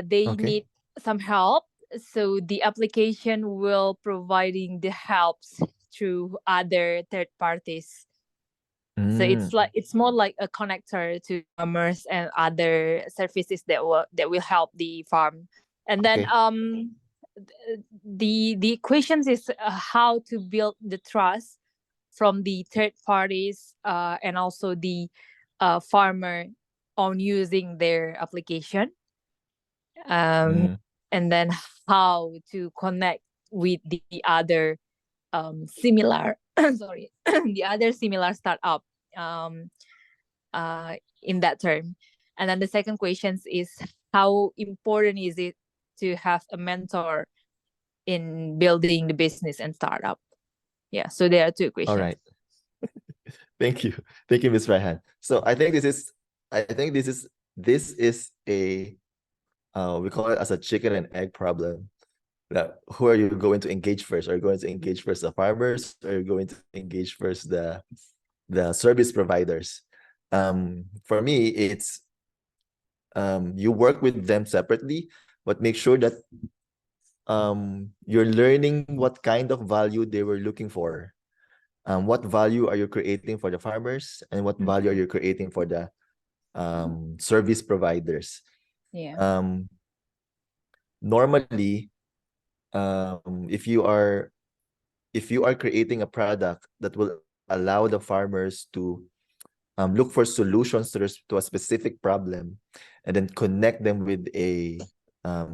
they need some help, so the application will providing the helps through other third parties. So it's more like a connector to farmers and other services that will help the farm. And then the questions is how to build the trust from the third parties and also the farmer on using their application. And then how to connect with the other similar the other similar startup in that term. And then the second question is how important is it to have a mentor in building the business and startup? Yeah, so there are two questions. All right. Thank you, Ms. Raihan. So I think this is a we call it as a chicken and egg problem. That who are you going to engage first? Are you going to engage first the farmers, or are you going to engage first the service providers? For me, it's you work with them separately, but make sure that you're learning what kind of value they were looking for. What value are you creating for the farmers, and what value are you creating for the service providers? Yeah. Normally, if you are creating a product that will allow the farmers to look for solutions to a specific problem, and then connect them with a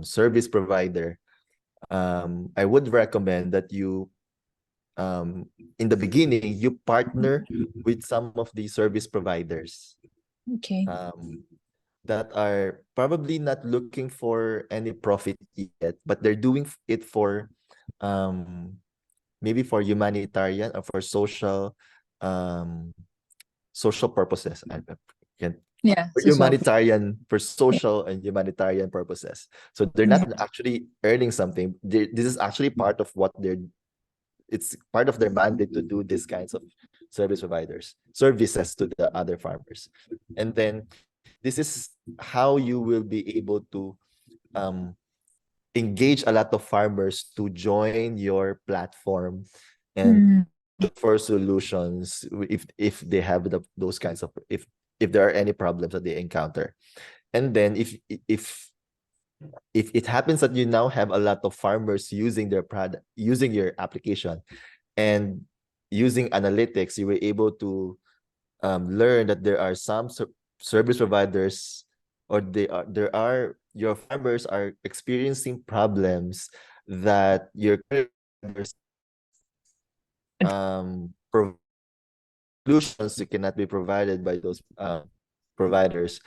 service provider, I would recommend that you in the beginning you partner with some of the service providers that are probably not looking for any profit yet, but they're doing it for maybe for humanitarian or for social purposes. For humanitarian, for social and humanitarian purposes. So they're not actually earning something. This is actually part of what it's part of their mandate to do these kinds of services to the other farmers. And then this is how you will be able to engage a lot of farmers to join your platform and look for solutions if they have those kinds of if there are any problems that they encounter. And then if it happens that you now have a lot of farmers using their product, using your application, and using analytics, you were able to learn that there are some service providers, or your farmers are experiencing problems that your solutions cannot be provided by those providers.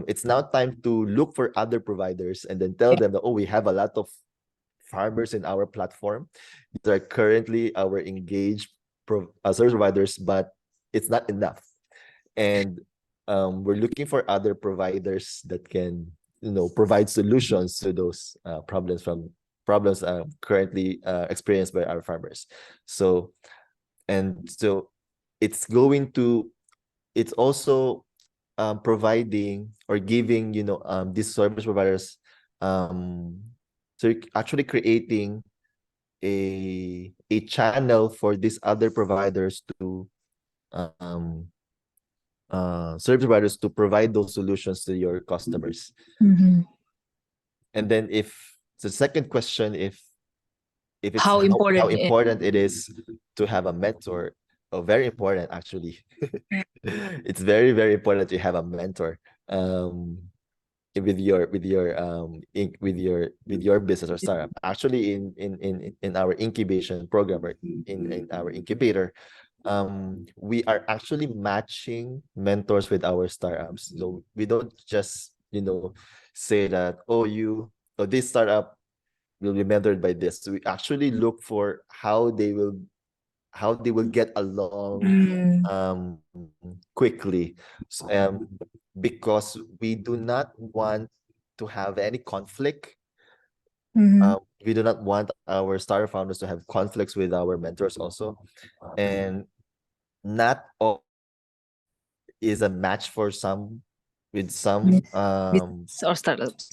It's now time to look for other providers and then tell them that, oh, we have a lot of farmers in our platform. These are currently our engaged service providers, but it's not enough. And we're looking for other providers that can, provide solutions to those problems currently experienced by our farmers. So it's also providing or giving these service providers so actually creating a channel for these other providers to service providers to provide those solutions to your customers. And then if the second question, if it's how important it is to have a mentor, very important actually. It's very, very important to have a mentor with your business or startup. Actually, in our incubation program, or in our incubator, we are actually matching mentors with our startups. So we don't just say that, this startup will be mentored by this. So we actually look for how they will get along quickly. So, because we do not want to have any conflict. We do not want our startup founders to have conflicts with our mentors also, and not all is a match for some with some Or startups.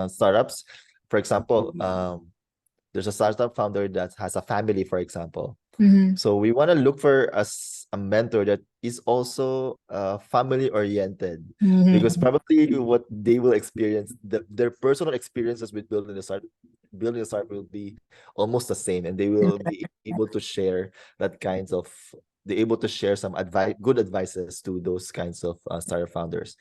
startups. For example, there's a startup founder that has a family, for example. So we want to look for a mentor that is also family oriented, because probably what they will experience, their personal experiences with building a startup will be almost the same, and they will be able to share some good advices to those kinds of startup founders.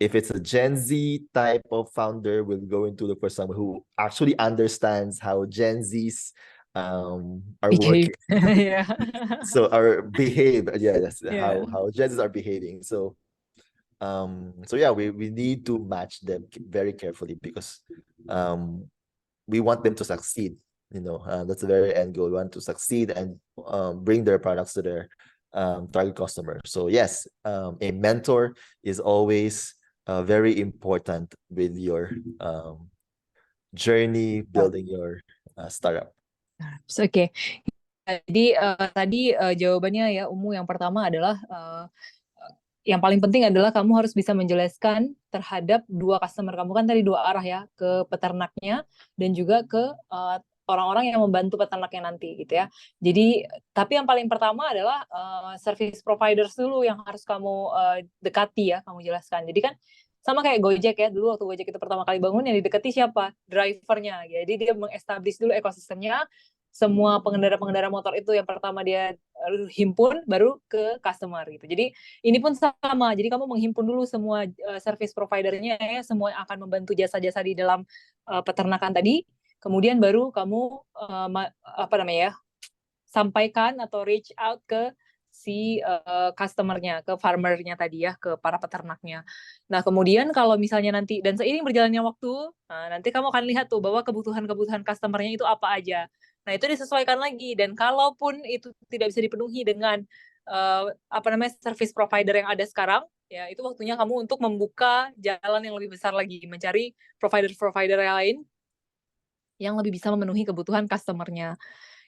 If it's a Gen Z type of founder, we'll go into look for someone who actually understands how Gen Zs are working. Yeah. So that's Yeah. how Gen Zs are behaving. So yeah, we need to match them very carefully, because we want them to succeed. That's the very end goal. We want to succeed and bring their products to their target customer. So yes, a mentor is always very important with your journey building your startup. Oke. Jadi tadi jawabannya ya yang pertama adalah yang paling penting adalah kamu harus bisa menjelaskan terhadap dua customer kamu, kan tadi dua arah ya, ke peternaknya dan juga ke orang-orang yang membantu peternaknya nanti gitu ya. Jadi tapi yang paling pertama adalah service providers dulu yang harus kamu dekati ya, kamu jelaskan. Jadi kan sama kayak Gojek ya, dulu waktu Gojek itu pertama kali bangun, yang didekati siapa? Drivernya. Jadi dia mengestablish dulu ekosistemnya, semua pengendara-pengendara motor itu yang pertama dia himpun, baru ke customer gitu. Jadi ini pun sama, jadi kamu menghimpun dulu semua service providernya ya, semua yang akan membantu jasa-jasa di dalam peternakan tadi, kemudian baru kamu sampaikan atau reach out ke si customer-nya, ke farmer-nya tadi ya, ke para peternaknya. Nah, kemudian kalau misalnya nanti, dan seiring berjalannya waktu, nanti kamu akan lihat tuh bahwa kebutuhan-kebutuhan customer-nya itu apa aja. Nah, itu disesuaikan lagi, dan kalaupun itu tidak bisa dipenuhi dengan service provider yang ada sekarang, ya itu waktunya kamu untuk membuka jalan yang lebih besar lagi, mencari provider-provider yang lain yang lebih bisa memenuhi kebutuhan customer-nya.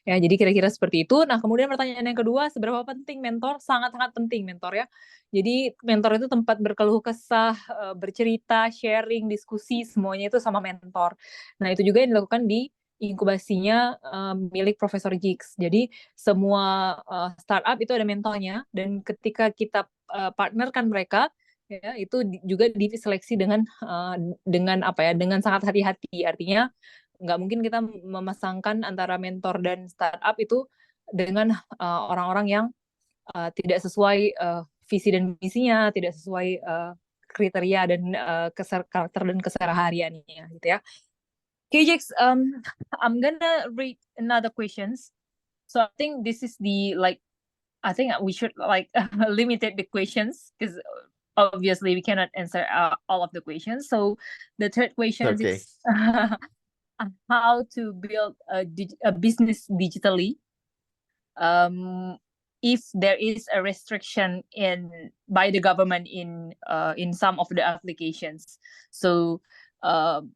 Ya, jadi kira-kira seperti itu. Nah, kemudian pertanyaan yang kedua, seberapa penting mentor? Sangat-sangat penting mentor ya. Jadi mentor itu tempat berkeluh kesah, bercerita, sharing, diskusi, semuanya itu sama mentor. Nah, itu juga yang dilakukan di inkubasinya milik Profesor Jigs. Jadi semua startup itu ada mentornya, dan ketika kita partnerkan mereka, ya itu juga diseleksi dengan dengan sangat hati-hati. Artinya nggak mungkin kita memasangkan antara mentor dan startup itu dengan orang-orang yang tidak sesuai visi dan misinya, tidak sesuai kriteria dan karakter dan kesehariannya gitu ya. Okay, Jax, I'm gonna read another questions. So I think this is I think we should limit the questions, because obviously we cannot answer all of the questions. So the third question is how to build a business digitally if there is a restriction by the government in some of the applications. So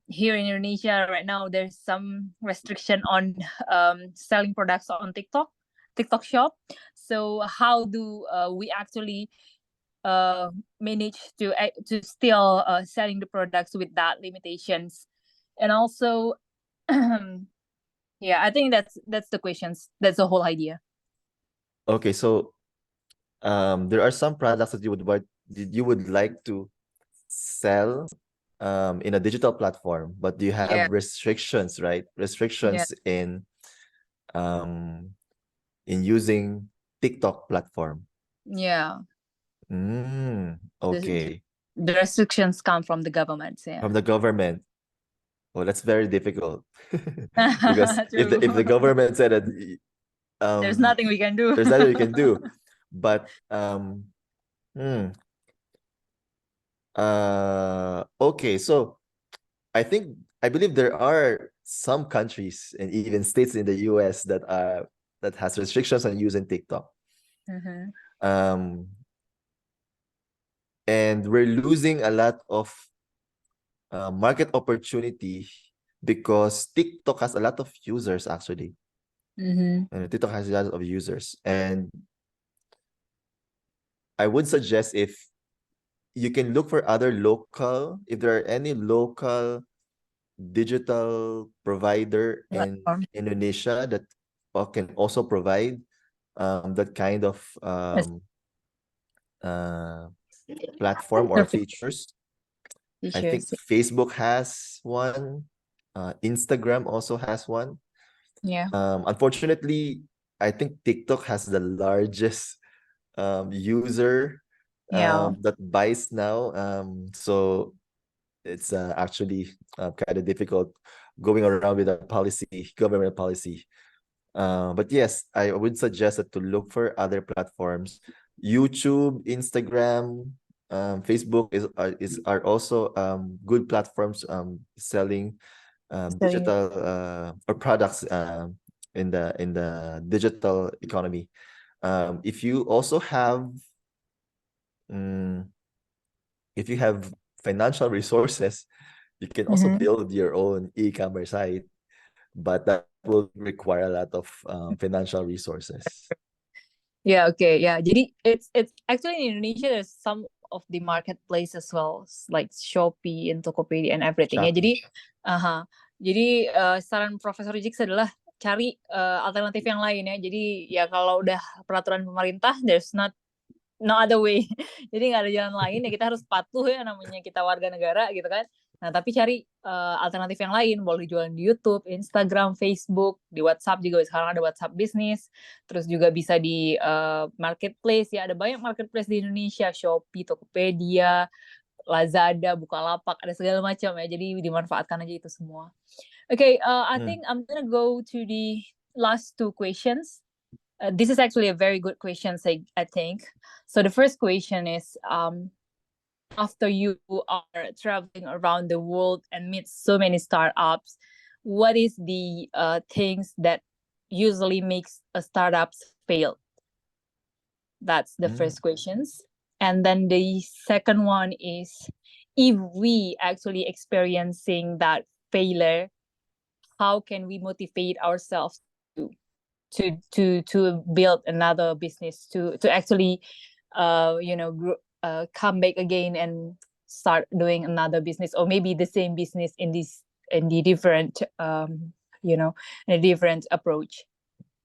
here in Indonesia right now, there's some restriction on selling products on TikTok shop. So how do we actually manage to still selling the products with that limitations? And also, yeah, I think that's the questions. That's the whole idea. Okay, so there are some products that you would like to sell in a digital platform, but you have restrictions, right? Restrictions in using TikTok platform. Yeah. Okay. The restrictions come from the government. Yeah. From the government. Oh, that's very difficult. Because if True. the government said that There's nothing we can do. there's nothing we can do. But okay, so I believe there are some countries and even states in the US that has restrictions on using TikTok. And we're losing a lot of market opportunity because TikTok has a lot of users actually. And TikTok has a lot of users, and I would suggest if you can look for other local, if there are any local digital provider in Indonesia that can also provide that kind of platform or features. I think Facebook has one. Instagram also has one. Yeah. Unfortunately, I think TikTok has the largest user that buys now. So it's actually kind of difficult going around with a policy, government policy. But yes, I would suggest that to look for other platforms. YouTube, Instagram, Facebook are also good platforms selling digital or products in the digital economy. If you also have if you have financial resources, you can also build your own e-commerce site, but that will require a lot of financial resources. Yeah, okay. Yeah. Jadi it's actually in Indonesia there's some of the marketplace as well, like Shopee and Tokopedia and everything. Ya, jadi saran Profesor Jix adalah cari alternatif yang lain ya. Jadi ya kalau udah peraturan pemerintah, there's no other way. Jadi nggak ada jalan lain ya, kita harus patuh ya, namanya kita warga negara gitu kan. Nah, tapi cari alternatif yang lain, boleh jualan di YouTube, Instagram, Facebook, di WhatsApp juga sekarang ada WhatsApp Business, terus juga bisa di marketplace ya, ada banyak marketplace di Indonesia, Shopee, Tokopedia, Lazada, Bukalapak, ada segala macam ya, jadi dimanfaatkan aja itu semua. Okay, I think I'm gonna go to the last two questions. This is actually a very good question, I think. So the first question is, after you are traveling around the world and meet so many startups, what is the things that usually makes a startup fail? That's the first questions. And then the second one is, if we actually experiencing that failure, how can we motivate ourselves to build another business, to actually come back again and start doing another business, or maybe the same business in the different in a different approach.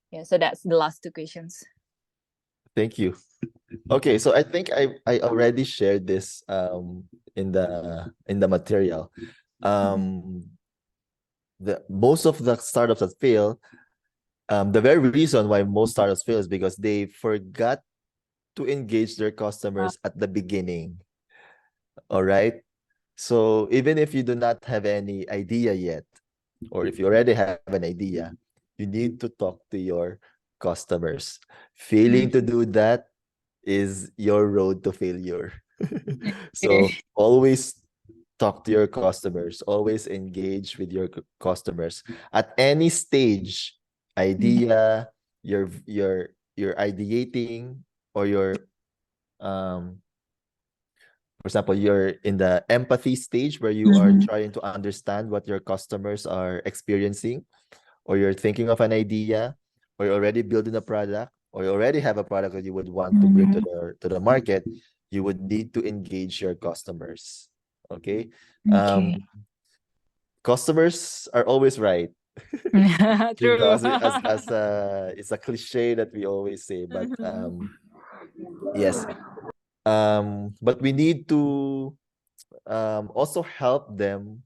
Yeah, so that's the last two questions. Thank you. Okay, so I think I already shared this in the material. Most of the startups that fail, the very reason why most startups fail is because they forgot to engage their customers at the beginning. All right. So even if you do not have any idea yet, or if you already have an idea, you need to talk to your customers. Failing to do that is your road to failure. So always talk to your customers, always engage with your customers at any stage. Idea, your ideating, or your for example, you're in the empathy stage where you are trying to understand what your customers are experiencing, or you're thinking of an idea, or you're already building a product, or you already have a product that you would want to bring to the market. You would need to engage your customers. Okay. Customers are always right. True. As it's a cliche that we always say, but yes. But we need to also help them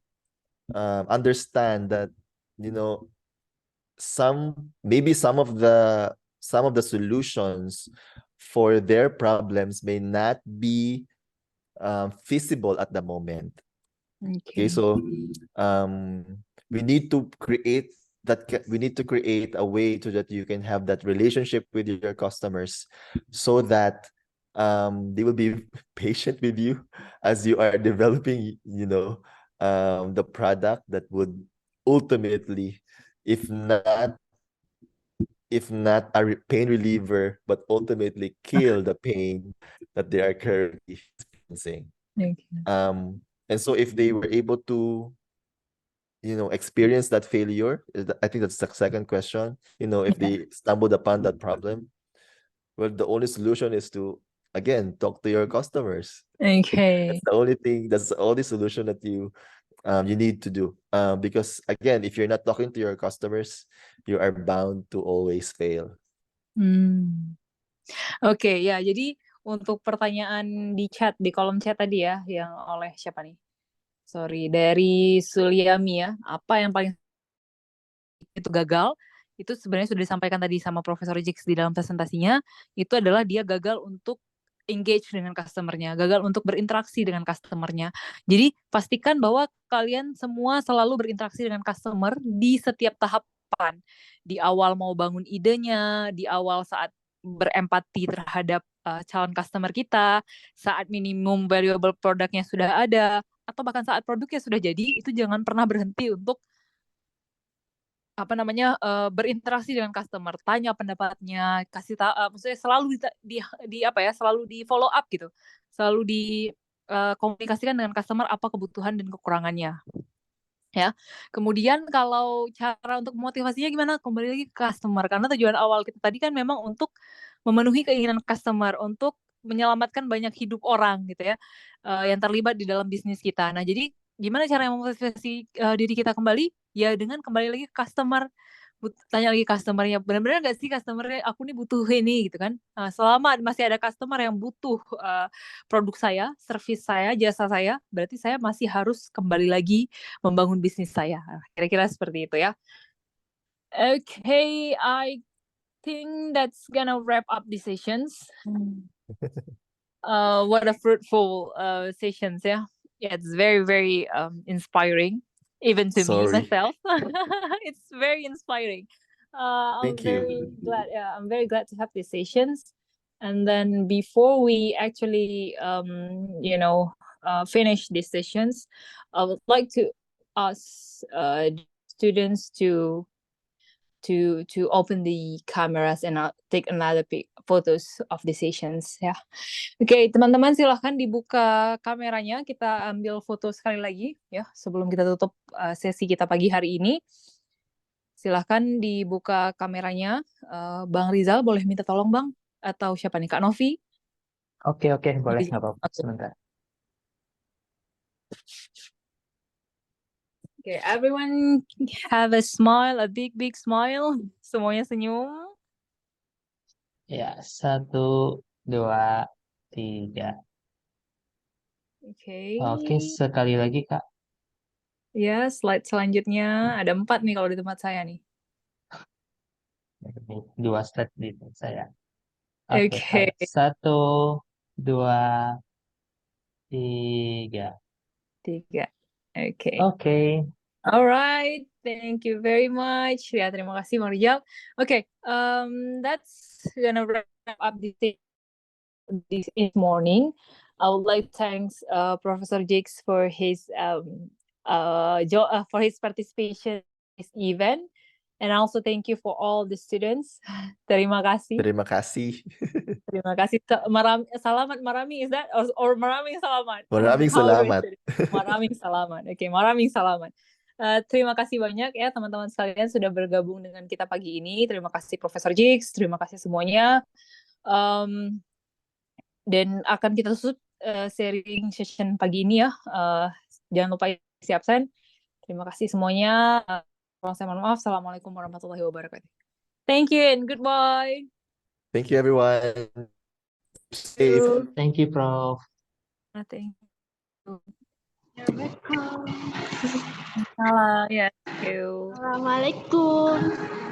understand that maybe some of the some of the solutions for their problems may not be feasible at the moment. Okay, so we need to create a way so that you can have that relationship with your customers, so that they will be patient with you as you are developing, the product that would ultimately, if not a pain reliever, but ultimately kill the pain that they are currently experiencing. And so if they were able to, experience that failure, I think that's the second question, if they stumbled upon that problem, well, the only solution is to, again, talk to your customers. Okay. That's the only solution that you need to do. Because again, if you're not talking to your customers, you are bound to always fail. Oke, ya. Jadi untuk pertanyaan di kolom chat tadi ya, yang oleh siapa nih? Sorry, dari Suliami ya. Apa yang paling itu gagal? Itu sebenarnya sudah disampaikan tadi sama Profesor Jix di dalam presentasinya. Itu adalah dia gagal untuk engage dengan customer-nya, gagal untuk berinteraksi dengan customer-nya. Jadi pastikan bahwa kalian semua selalu berinteraksi dengan customer di setiap tahapan. Di awal mau bangun idenya, di awal saat berempati terhadap calon customer kita, saat minimum valuable produknya sudah ada, atau bahkan saat produknya sudah jadi, itu jangan pernah berhenti untuk berinteraksi dengan customer, tanya pendapatnya, kasih tahu, maksudnya selalu selalu di follow up gitu, selalu di komunikasikan dengan customer apa kebutuhan dan kekurangannya. Ya, kemudian kalau cara untuk motivasinya gimana? Kembali lagi ke customer, karena tujuan awal kita tadi kan memang untuk memenuhi keinginan customer, untuk menyelamatkan banyak hidup orang gitu ya, yang terlibat di dalam bisnis kita. Nah, jadi gimana cara memotivasi diri kita kembali? Ya dengan kembali lagi ke customer, tanya lagi customer-nya, benar-benar nggak sih customer-nya aku nih butuh ini gitu kan. Selama masih ada customer yang butuh produk saya, service saya, jasa saya, berarti saya masih harus kembali lagi membangun bisnis saya. Kira-kira seperti itu ya. Okay, I think that's gonna wrap up the sessions. What a fruitful sessions ya. Yeah, it's very, very inspiring. Even to me myself, it's very inspiring. Thank you. I'm very glad to have these sessions. And then before we actually, finish these sessions, I would like to ask students to open the cameras and take another photos of the sessions ya. Oke, teman-teman silahkan dibuka kameranya, kita ambil foto sekali lagi ya sebelum kita tutup sesi kita pagi hari ini. Silahkan dibuka kameranya. Bang Rizal boleh minta tolong Bang, atau siapa nih, Kak Novi? Oke, boleh, nggak apa-apa, sebentar. Okay, everyone have a smile, a big smile. Semuanya senyum. Ya, 1, 2, 3. Oke, sekali lagi Kak. Ya, slide selanjutnya. Ada 4 nih kalau di tempat saya nih. 2 slide di tempat saya. Oke. 1, 2, 3. 3. Oke. Oke. Alright, thank you very much. Ya, terima kasih Bang Rizal. Oke, that's gonna wrap up this morning. I would like to thank Professor Jix for his participation in this event, and also thank you for all the students. Terima kasih. Terima kasih. Terima kasih. Salamat Marami, is that or Maraming Salamat? Maraming salamat. Maraming salamat. Oke, maraming salamat. Terima kasih banyak ya teman-teman sekalian sudah bergabung dengan kita pagi ini. Terima kasih Profesor Jix, terima kasih semuanya. Dan akan kita tutup sharing session pagi ini ya. Jangan lupa isi absen. Terima kasih semuanya. Saya mohon maaf. Assalamualaikum warahmatullahi wabarakatuh. Thank you and goodbye. Thank you everyone. Safe. Thank you, Prof. Thank you. You're welcome. Salam. Yeah, thank you. Assalamualaikum.